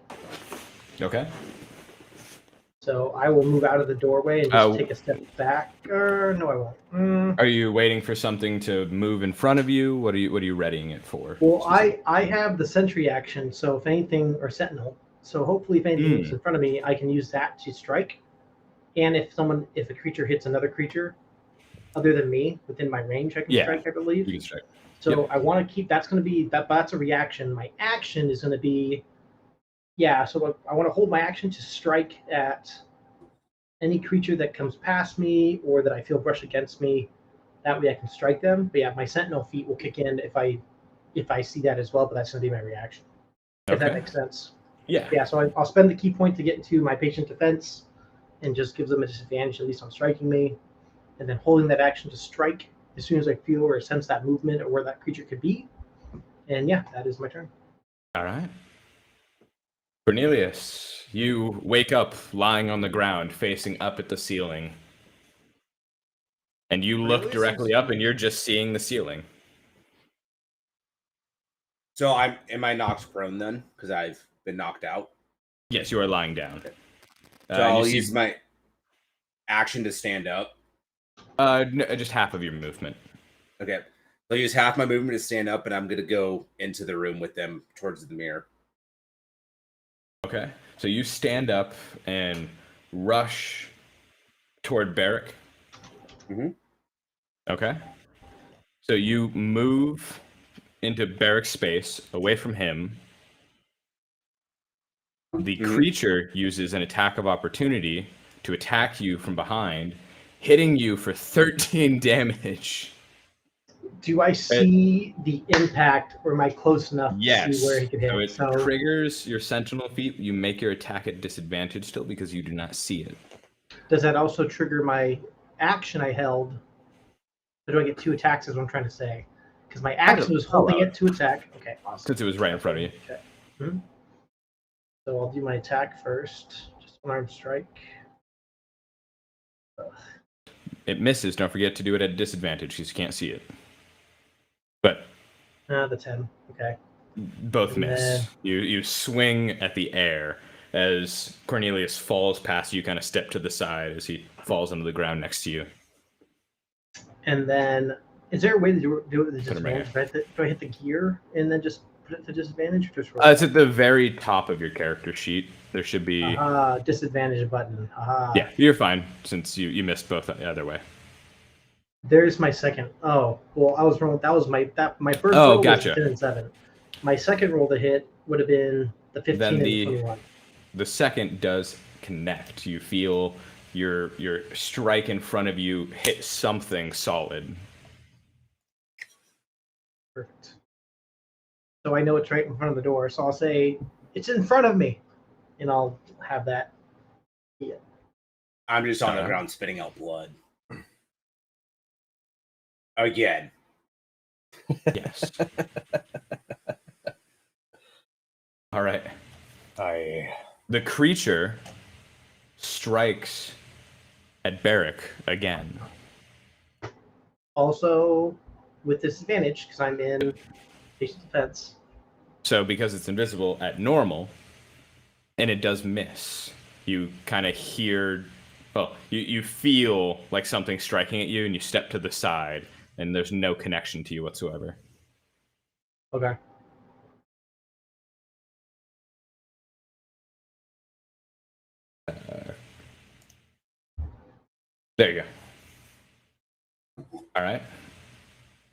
Okay. So I will move out of the doorway and just take a step back. Or no, I won't. Are you waiting for something to move in front of you? What are you readying it for? Well, I have the sentry action, so if anything, or sentinel. So hopefully, if anything moves in front of me, I can use that to strike. And if a creature hits another creature other than me within my range, I can strike. I believe. You can strike. So I want to keep. That's going to be that. That's a reaction. My action is going to be. Yeah, so I want to hold my action to strike at any creature that comes past me or that I feel brush against me. That way I can strike them. But yeah, my sentinel feat will kick in if I see that as well, but that's going to be my reaction. If that makes sense. Yeah. Yeah, so I'll spend the key point to get into my patient defense and just gives them a disadvantage, at least on striking me. And then holding that action to strike as soon as I feel or sense that movement or where that creature could be. And yeah, that is my turn. All right. Cornelius, you wake up lying on the ground, facing up at the ceiling. And you look directly up, and you're just seeing the ceiling. So am I knocked prone then? Because I've been knocked out. Yes, you are lying down. Okay. So I'll use my action to stand up. No, just half of your movement. Okay. I'll use half my movement to stand up, and I'm going to go into the room with them towards the mirror. Okay. So you stand up and rush toward Barrick. Mm-hmm. Okay. So you move into Barrick's space, away from him. The creature uses an attack of opportunity to attack you from behind, hitting you for 13 damage. Do I see the impact, or am I close enough to see where he could hit? So it triggers your sentinel feat. You make your attack at disadvantage still because you do not see it. Does that also trigger my action I held? Or do I get 2 attacks is what I'm trying to say? because my action was holding it to attack. Okay, awesome. Since it was right in front of you. Okay. So I'll do my attack first. Just unarmed strike. It misses. Don't forget to do it at a disadvantage because you can't see it. But The 10. Okay. both miss. You swing at the air as Cornelius falls past you, kind of step to the side as he falls onto the ground next to you. And then, is there a way to do it with the Put 'em right disadvantage? Do I hit the gear and then just put it to disadvantage? Or just roll It's at the very top of your character sheet. There should be... disadvantage button. Yeah, you're fine since you missed both the other way. There's my second. Oh, well, I was wrong. That was my first Oh, roll gotcha. was 10 and 7. My second roll to hit would have been the 15 Then and the 21. The second does connect. You feel your strike in front of you hit something solid. Perfect. So I know it's right in front of the door. So I'll say, it's in front of me. And I'll have that. Yeah. I'm just on the ground spitting out blood. Again. Yes. All right. The creature strikes at Barrick again. Also, with disadvantage, because I'm in patient defense. So because it's invisible at normal, and it does miss, you kind of hear, well, you feel like something striking at you, and you step to the side, and there's no connection to you whatsoever. Okay. There you go. All right.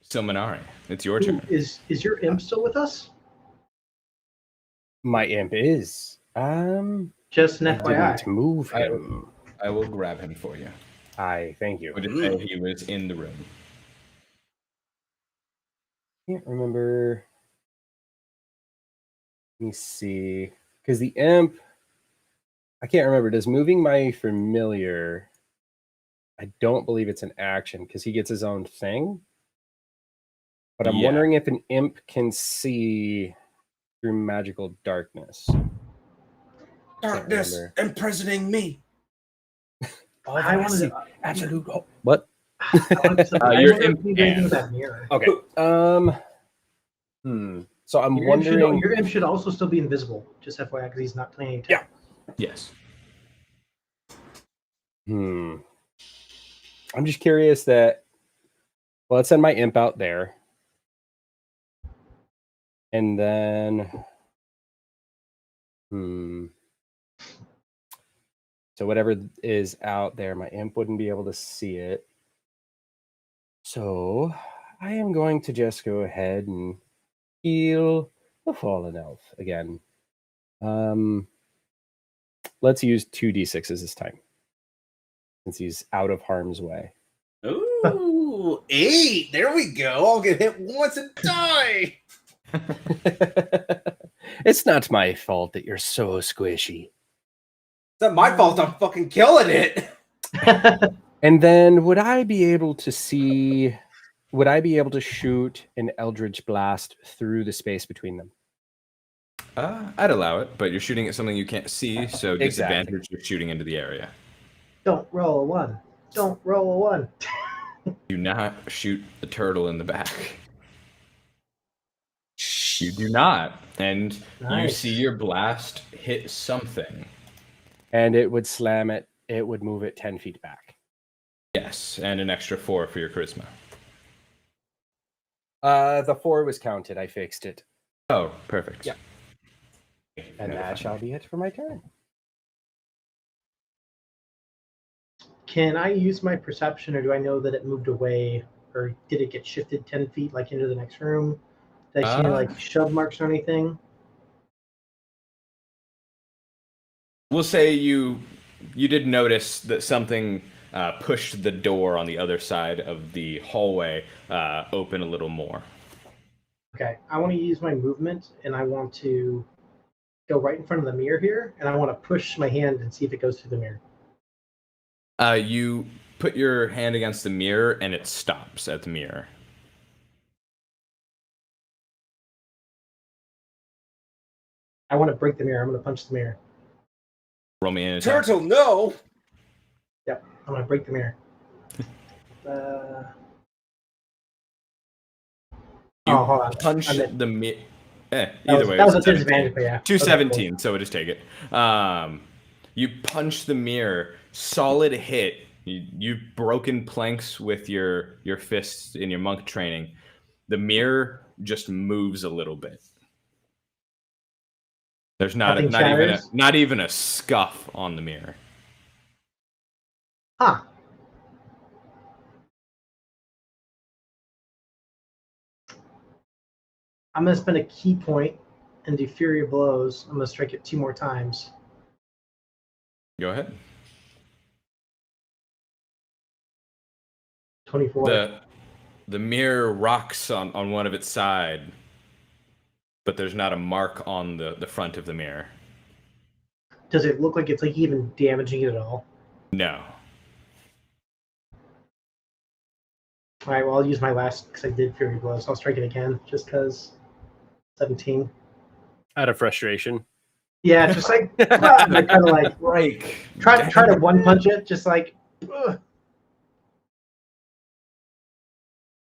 Silmanari, it's your turn. Is your imp still with us? My imp is. Just an I FYI. didn't move him. I will grab him for you. Thank you. Would it say he was in the room? Can't remember. Let me see. Because the imp, I can't remember. Does moving my familiar? I don't believe it's an action because he gets his own thing. But I'm wondering if an imp can see through magical darkness. Darkness imprisoning me. I wanted to. Absolute. What? Your imp that mirror. Okay. So I'm wondering. Your imp should also still be invisible. Just FYI, because he's not playing any attack. Yes. I'm just curious that. Well, let's send my imp out there. And then. So whatever is out there, my imp wouldn't be able to see it. So I am going to just go ahead and heal the fallen elf again. Let's use 2d6s this time, since he's out of harm's way. Ooh, 8. There we go. I'll get hit once and die. It's not my fault that you're so squishy. It's not my fault. I'm fucking killing it. And then would I be able to shoot an Eldritch blast through the space between them? I'd allow it, but you're shooting at something you can't see, so disadvantage, you're shooting into the area. Don't roll a 1. Don't roll a 1. Do not shoot the turtle in the back. You do not. And you see your blast hit something. And it would slam it. It would move it 10 feet back. Yes, and an extra 4 for your charisma. The 4 was counted. I fixed it. Oh, perfect. Yeah. And that shall be it for my turn. Can I use my perception, or do I know that it moved away, or did it get shifted 10 feet, like into the next room? Did I see any, like shove marks or anything? We'll say you did notice that something pushed the door on the other side of the hallway open a little more. Okay, I want to use my movement, and I want to go right in front of the mirror here, and I want to push my hand and see if it goes through the mirror. You put your hand against the mirror, and it stops at the mirror. I want to break the mirror. I'm going to punch the mirror. Roll me an attack. Turtle, no. Yep, I'm going to break the mirror. You hold on. punch I meant- the mirror. Either way, that it was was a 17. disadvantage, but yeah. 217, so we'll just take it. You punch the mirror, solid hit. You've broken planks with your fists in your monk training. The mirror just moves a little bit. There's not even a scuff on the mirror. Huh. I'm going to spend a key point and do Fury of Blows. I'm going to strike it 2 more times. Go ahead. 24. The mirror rocks on one of its side, but there's not a mark on the front of the mirror. Does it look like it's like even damaging it at all? No. All right, well, I'll use my last because I did Fury Blows. I'll strike it again just because 17. Out of frustration. Yeah, just like kind of like Break. try to one punch it, just like. Ugh.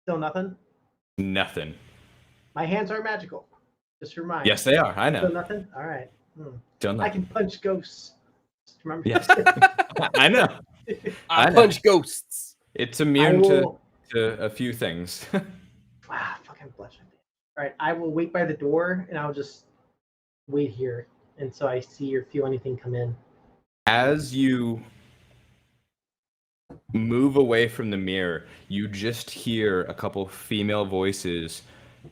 Still nothing. Nothing. My hands are magical. Just remind. Yes, they are. I know. Still nothing. All right. Still I nothing. can punch ghosts. Just remember. Yes. I know. I know. punch ghosts. It's immune to a few things. Fucking bless me. All right, I will wait by the door and I'll just wait here until I see or feel anything come in. As you move away from the mirror, you just hear a couple female voices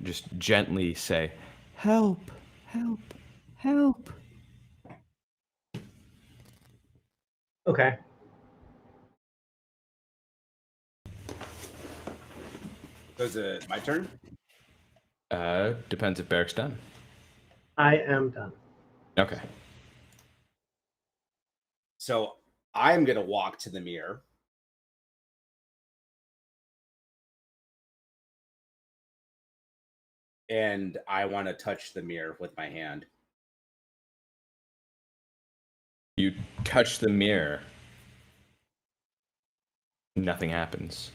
just gently say, "Help, help, help." Okay. Is it my turn? Depends if Barrick's done. I am done. Okay. So I'm going to walk to the mirror. And I want to touch the mirror with my hand. You touch the mirror. Nothing happens.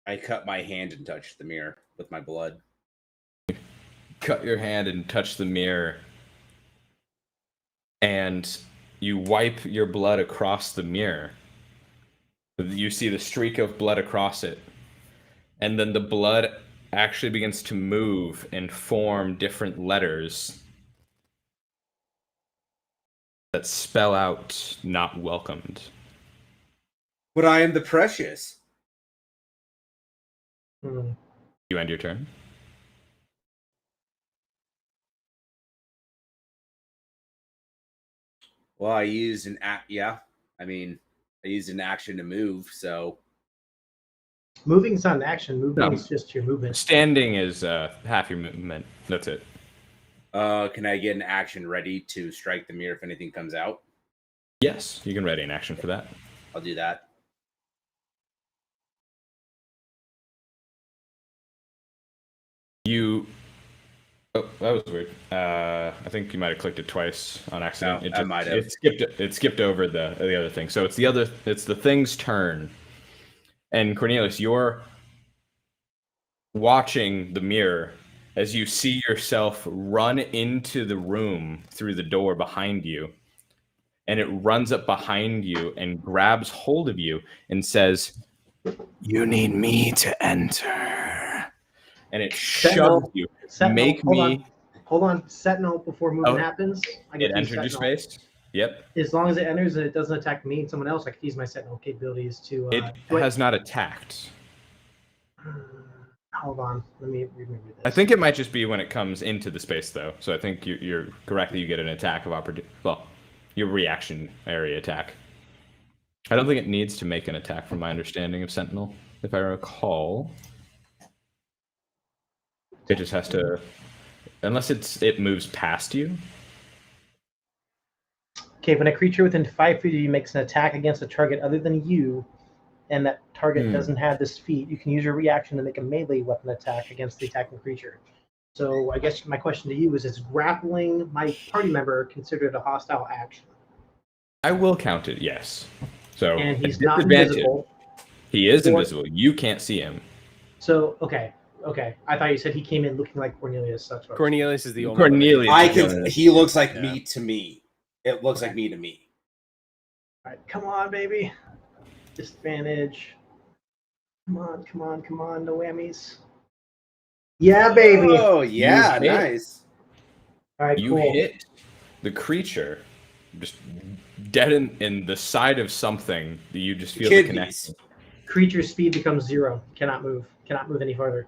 I cut my hand and touch the mirror with my blood. Cut your hand and touch the mirror. And you wipe your blood across the mirror. You see the streak of blood across it. And then the blood actually begins to move and form different letters that spell out "not welcomed." But I am the precious. Hmm. You end your turn. Well, I used an I used an action to move, so Moving's not an action. Moving No. is just your movement. Standing is half your movement. That's it. can I get an action ready to strike the mirror if anything comes out? Yes, you can ready an action for that. I'll do that. Oh, that was weird. I think you might have clicked it twice on accident. No, I might have. It skipped over the other thing. So it's the thing's turn. And Cornelius, you're watching the mirror as you see yourself run into the room through the door behind you. And it runs up behind you and grabs hold of you and says, "You need me to enter." And it shoves you. Sentinel, hold on. Sentinel before movement happens. It entered your space. Yep. As long as it enters and it doesn't attack me and someone else, I can use my Sentinel capabilities to. It has not attacked. Hold on. Let me remember this. I think it might just be when it comes into the space, though. So I think you're correct that you get an attack of opportunity. Well, your reaction area attack. I don't think it needs to make an attack, from my understanding of Sentinel, if I recall. It just has to, unless it moves past you. Okay, when a creature within 5 feet of you makes an attack against a target other than you, and that target doesn't have this feat, you can use your reaction to make a melee weapon attack against the attacking creature. So I guess my question to you is grappling my party member considered a hostile action? I will count it, yes. So And he's at not disadvantage, invisible. He is Or- invisible. You can't see him. So, okay. I thought you said he came in looking like Cornelius. That's what Cornelius is the only Cornelius. one. I can. He looks like Yeah. me to me. It looks like me to me. All right, come on, baby. Disadvantage. Come on. No whammies. Yeah, baby. Oh yeah, You hit. nice. All right, You cool. hit the creature just dead in the side of something that you just feel the Kidneys. connection. Creature's speed becomes 0. Cannot move. Cannot move any farther.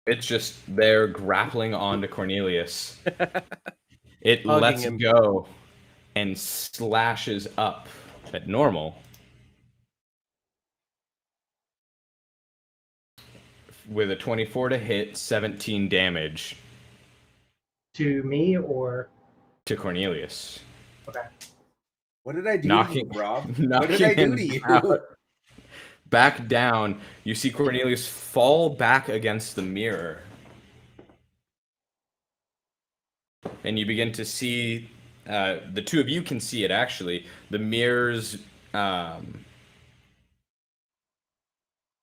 It's just there grappling onto Cornelius. It Hugging lets him. go and slashes up at normal. With a 24 to hit, 17 damage To me or to Cornelius. okay. What did I do Knocking- to you, Rob? What knocking did I do him to you? out. Back down, you see Cornelius fall back against the mirror. And you begin to see, the two of you can see it actually, the mirror's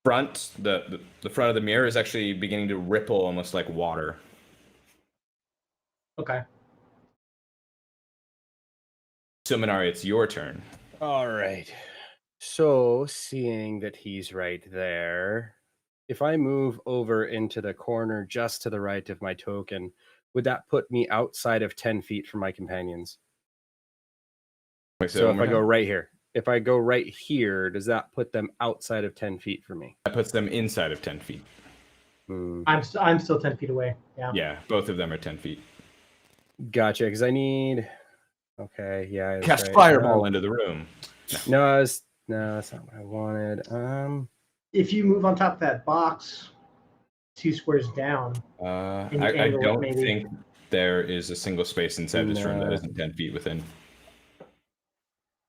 front, the front of the mirror is actually beginning to ripple almost like water. Okay. So Minari, it's your turn. All right. So, seeing that he's right there, if I move over into the corner just to the right of my token, would that put me outside of 10 feet from my companions? Wait, So one if more I go time. right here, if I go right here, does that put them outside of 10 feet from me? That puts them inside of 10 feet. Hmm. I'm still 10 feet away. Yeah. Yeah, both of them are 10 feet. Gotcha, because I need... Okay, yeah. that's Cast right. fireball into the room. No, that's not what I wanted. If you move on top of that box 2 squares down, I angle it, don't maybe. think there is a single space inside this room that No. isn't 10 feet within.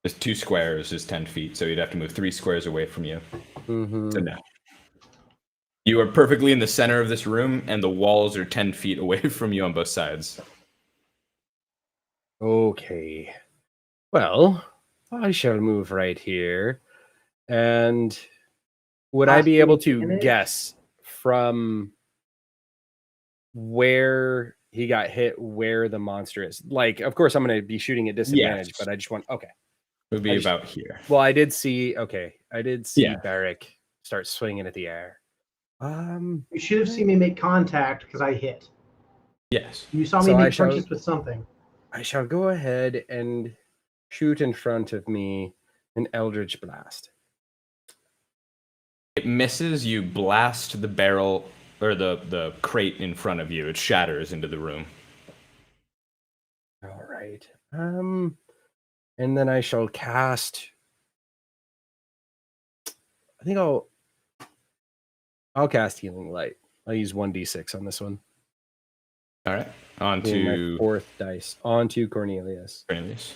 There's 2 squares is 10 feet, so you'd have to move 3 squares away from you. mhm. So no. You are perfectly in the center of this room, and the walls are 10 feet away from you on both sides. Okay. Well, I shall move right here. And would I be able to Advantage? guess from where he got hit, where the monster is? Like, of course, I'm going to be shooting at disadvantage, Yes. but I just want... Okay. It would be I just- about here. Well, I did see... Okay. I did see Yeah. Barrick start swinging at the air. you should have seen me make contact because I hit. Yes. You saw So me I make shall- punches with something. I shall go ahead and shoot in front of me an Eldritch Blast. It misses, you blast the barrel, or the crate in front of you. It shatters into the room. All right. And then I shall cast. I think I'll cast Healing Light. I'll use 1d6 on this one. All right. On Being my to 4th dice. Onto Cornelius. Cornelius.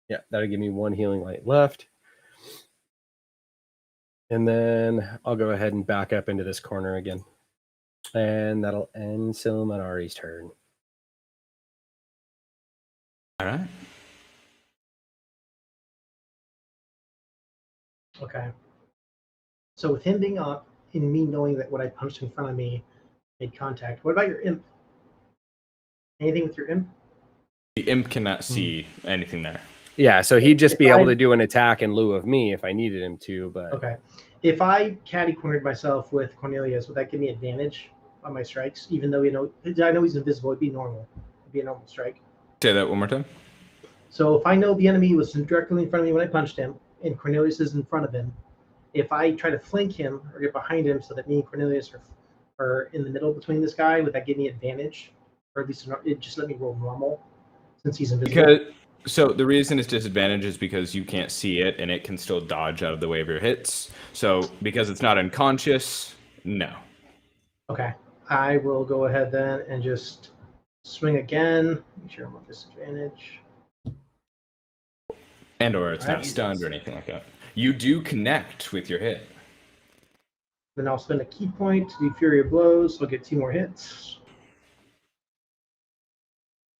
Yeah, that'll give me 1 Healing Light left. And then I'll go ahead and back up into this corner again. And that'll end Silmanari's turn. All right. Okay. So with him being up and me knowing that what I punched in front of me made contact, what about your imp? Anything with your imp? The imp cannot see anything there. Yeah, so he'd just If be able I- to do an attack in lieu of me if I needed him to, but Okay. If I catty cornered myself with Cornelius, would that give me advantage on my strikes? Even though I know he's invisible, it'd be normal. It'd be a normal strike. Say that one more time. So if I know the enemy was directly in front of me when I punched him, and Cornelius is in front of him, if I try to flank him or get behind him so that me and Cornelius are in the middle between this guy, would that give me advantage? Or at least it just let me roll normal since he's invisible? So the reason it's disadvantage is because you can't see it, and it can still dodge out of the way of your hits. So because it's not unconscious, no. Okay. I will go ahead then and just Swing again. Make sure I'm on disadvantage. And or it's not Alright. stunned or anything like that. You do connect with your hit. Then I'll spend a key point to the Fury of Blows. So I'll get 2 more hits.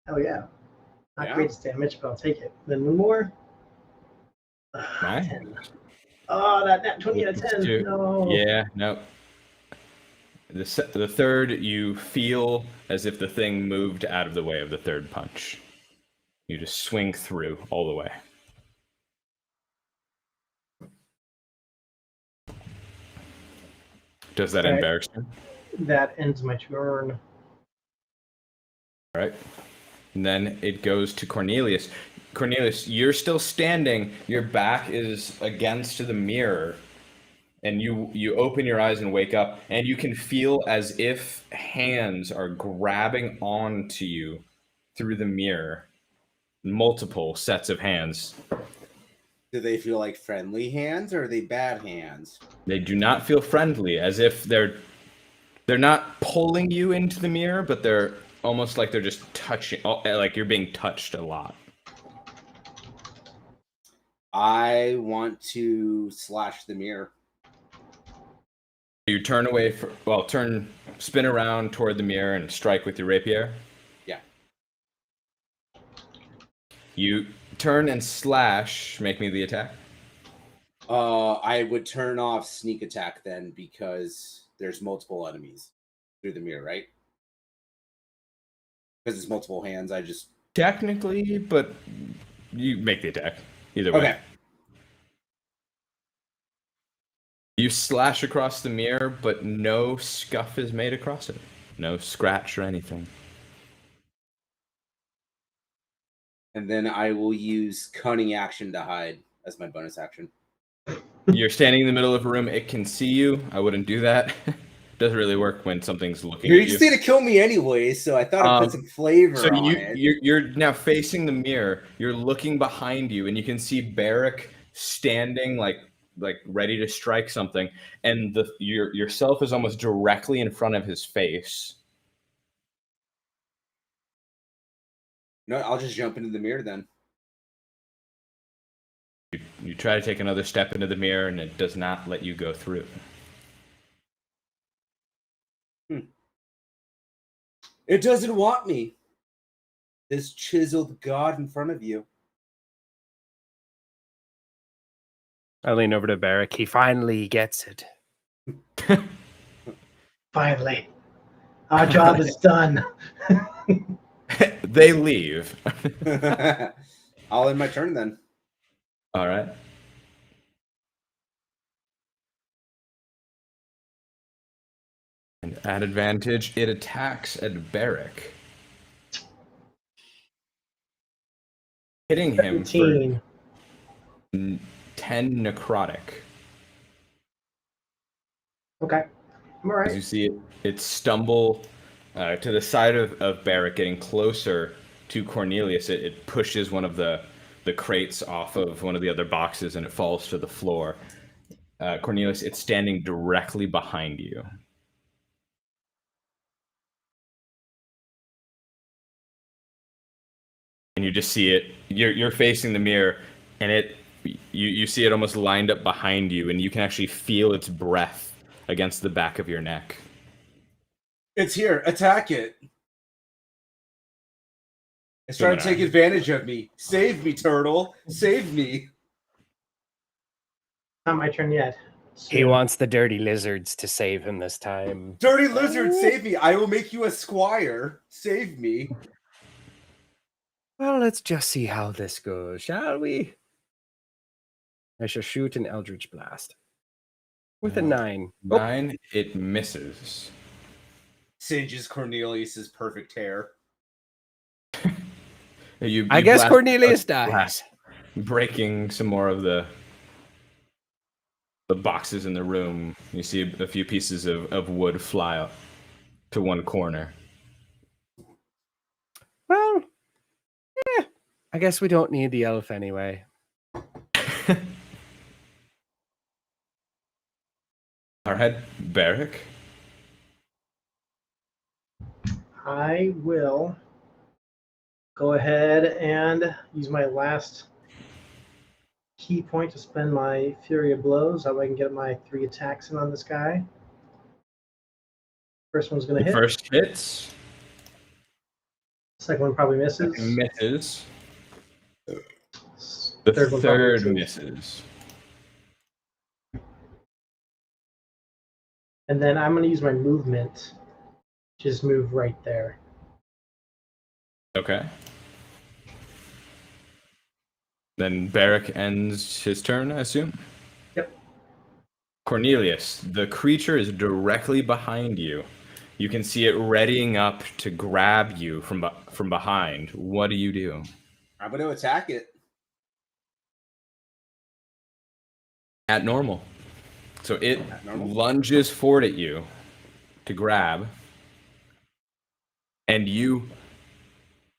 Hell yeah. Not Yeah. greatest damage, but I'll take it. Then 1 more. Nice. 10. Oh, that 20 out of 10. Two. No. Yeah, no. The third, you feel as if the thing moved out of the way of the third punch. You just swing through all the way. Does that Okay. embarrass you? That ends my turn. All right. And then it goes to Cornelius. Cornelius, you're still standing. Your back is against the mirror. And you open your eyes and wake up, and you can feel as if hands are grabbing onto you through the mirror. Multiple sets of hands. Do they feel like friendly hands or are they bad hands? They do not feel friendly, as if they're not pulling you into the mirror, but they're almost like they're just touching, like you're being touched a lot. I want to slash the mirror. You turn away, spin around toward the mirror and strike with your rapier. Yeah. You turn and slash. Make me the attack. I would turn off sneak attack then because there's multiple enemies through the mirror, right? Because it's multiple hands. I just Technically, but you make the attack either way. okay. You slash across the mirror, but no scuff is made across it. No scratch or anything. And then I will use cunning action to hide as my bonus action. You're standing in the middle of a room. It can see you. I wouldn't do that. Doesn't really work when something's looking You at just you. need to kill me anyway, so I thought I'd put some flavor So on it. you're now facing the mirror. You're looking behind you, and you can see Barrick standing like ready to strike something, and yourself is almost directly in front of his face. No, I'll just jump into the mirror then. You try to take another step into the mirror, and it does not let you go through. It doesn't want me. This chiseled god in front of you. I lean over to Barrick. He finally gets it. Finally. Our job is done. They leave. I'll end my turn then. All right. And at advantage, it attacks at Barrick, hitting him for 17. 10 necrotic. Okay. I'm all As you right. see it stumble to the side of Barrick, getting closer to Cornelius. It pushes one of the crates off of one of the other boxes, and it falls to the floor. Cornelius, it's standing directly behind you. And you just see it. You're facing the mirror, and you see it almost lined up behind you, and you can actually feel its breath against the back of your neck. It's here. Attack it. It's trying to take advantage of me. Save me, turtle. Save me. Not my turn yet. He wants the dirty lizards to save him this time. Dirty lizard, save me. I will make you a squire. Save me. Well, let's just see how this goes, shall we? I shall shoot an Eldritch Blast. With a 9. 9, it misses. Singes Cornelius's perfect hair. I guess blast- Cornelius dies. breaking some more of the boxes in the room. You see a few pieces of wood fly up to one corner. Well, I guess we don't need the elf anyway. All right, Barrick. I will go ahead and use my last key point to spend my Fury of Blows. That way I can get my 3 attacks in on this guy. First one's going to The hit. first hits. Second one probably misses. Second misses. The Third one probably third misses. And then I'm going to use my movement. Just move right there. Okay. Then Barrick ends his turn, I assume? Yep. Cornelius, the creature is directly behind you. You can see it readying up to grab you from behind. What do you do? I'm going to attack it. At normal. So it normal? lunges forward at you to grab, and you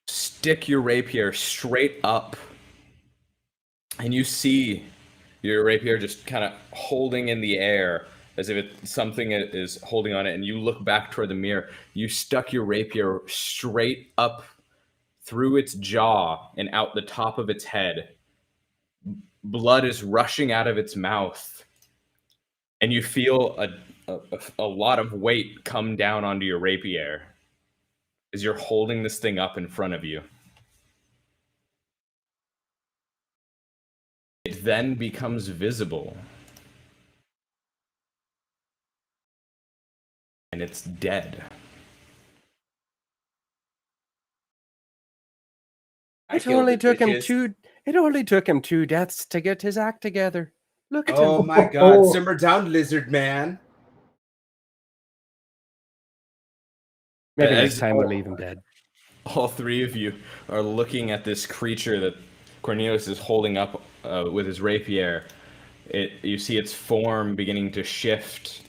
stick your rapier straight up, and you see your rapier just kind of holding in the air as if something is holding on it, and you look back toward the mirror. You stuck your rapier straight up through its jaw and out the top of its head. Blood is rushing out of its mouth, and you feel a lot of weight come down onto your rapier as you're holding this thing up in front of you. It then becomes visible. And it's dead. It only took him 2 deaths to get his act together. Look at Oh him. my god, simmer down, lizard man. Maybe As next time we'll leave him dead. All three of you are looking at this creature that Cornelius is holding up with his rapier. You see its form beginning to shift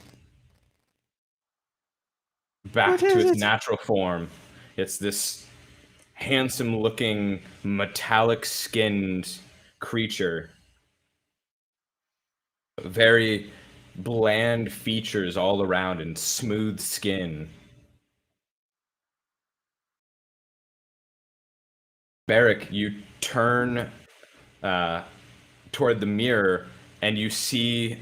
back to its natural form. It's this handsome-looking, metallic-skinned creature. Very bland features all around and smooth skin. Barrick, you turn toward the mirror and you see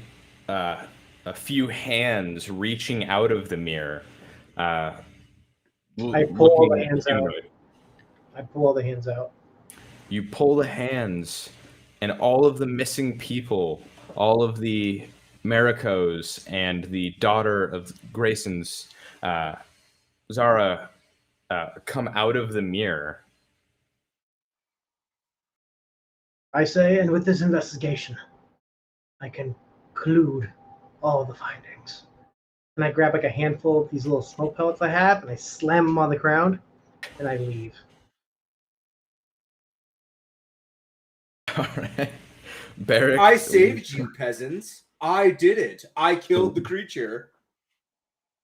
a few hands reaching out of the mirror. I pull all the hands out. I pull all the hands out. You pull the hands, and all of the missing people, all of the Maricos and the daughter of Grayson's, Zara, come out of the mirror. I say, and with this investigation, I conclude all the findings. And I grab like a handful of these little smoke pellets I have, and I slam them on the ground, and I leave. All right. Barrick. I saved you, peasants. I did it. I killed the creature.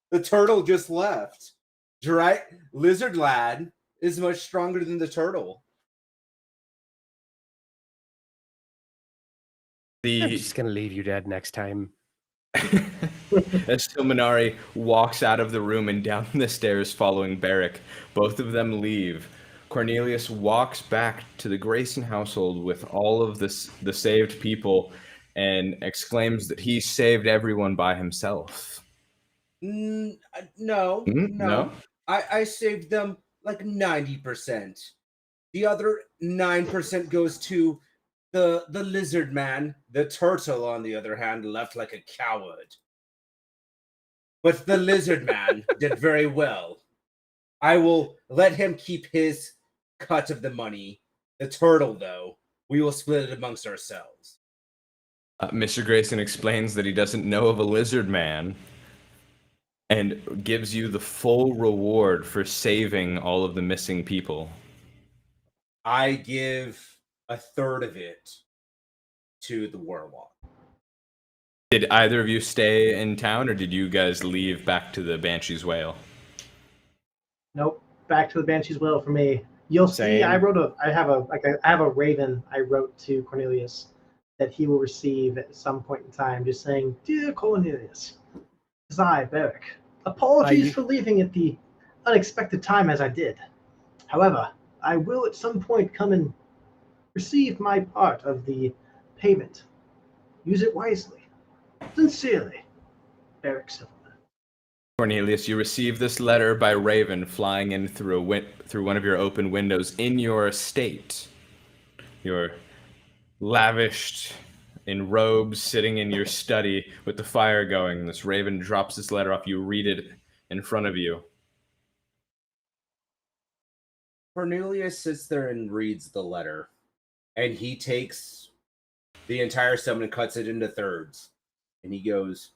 The turtle just left. Lizard lad is much stronger than the turtle. I'm just gonna leave you dead next time. As Silmanari walks out of the room and down the stairs following Barrick, both of them leave. Cornelius walks back to the Grayson household with all of the saved people and exclaims that he saved everyone by himself. No. I saved them like 90%. The other 9% goes to the lizard man. The turtle, on the other hand, left like a coward. But the lizard man did very well. I will let him keep his cut of the money. The turtle, though, we will split it amongst ourselves. Mr. Grayson explains that he doesn't know of a lizard man and gives you the full reward for saving all of the missing people. I give a third of it to the warlock. Did either of you stay in town, or did you guys leave back to the Banshee's Whale? Nope, back to the Banshee's Whale for me. You'll see. I have a raven I wrote to Cornelius that he will receive at some point in time, just saying, "Dear Cornelius, as I, Barrick, apologies for leaving at the unexpected time as I did. However, I will at some point come and receive my part of the payment. Use it wisely. Sincerely, Beric Silverman. Cornelius, you receive this letter by Raven flying in through through one of your open windows in your estate. You're lavished in robes, sitting in your study with the fire going. This Raven drops this letter off. You read it in front of you. Cornelius sits there and reads the letter, and he takes the entire sum and cuts it into thirds. And he goes,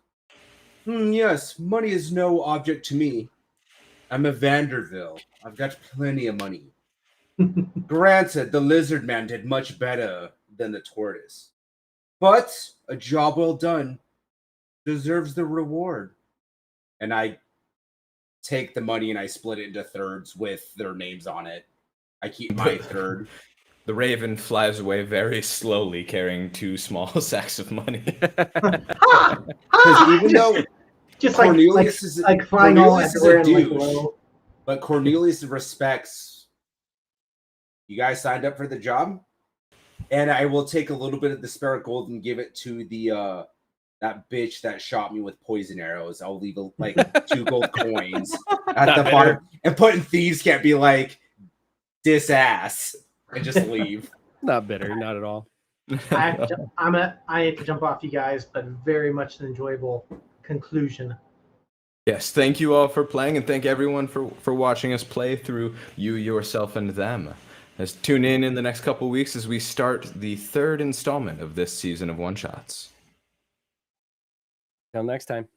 yes, money is no object to me. I'm a Vanderville. I've got plenty of money. Granted, the lizard man did much better than the tortoise. But a job well done deserves the reward. And I take the money and I split it into thirds with their names on it. I keep my third. The Raven flies away very slowly, carrying 2 small sacks of money. Because even though Just Cornelius is like flying all Cornelius is everywhere a and like douche, low. but Cornelius respects. You guys signed up for the job, and I will take a little bit of the spare gold and give it to the that bitch that shot me with poison arrows. I'll leave like 2 gold coins at the bottom, and put in thieves can't be like this ass and just leave. Not bitter, not at all. I have to jump off, you guys, but very much an enjoyable conclusion. Yes, thank you all for playing, and thank everyone for watching us play through You, Yourself, and Them. Let's tune in the next couple weeks as we start the 3rd installment of this season of One Shots. Till next time.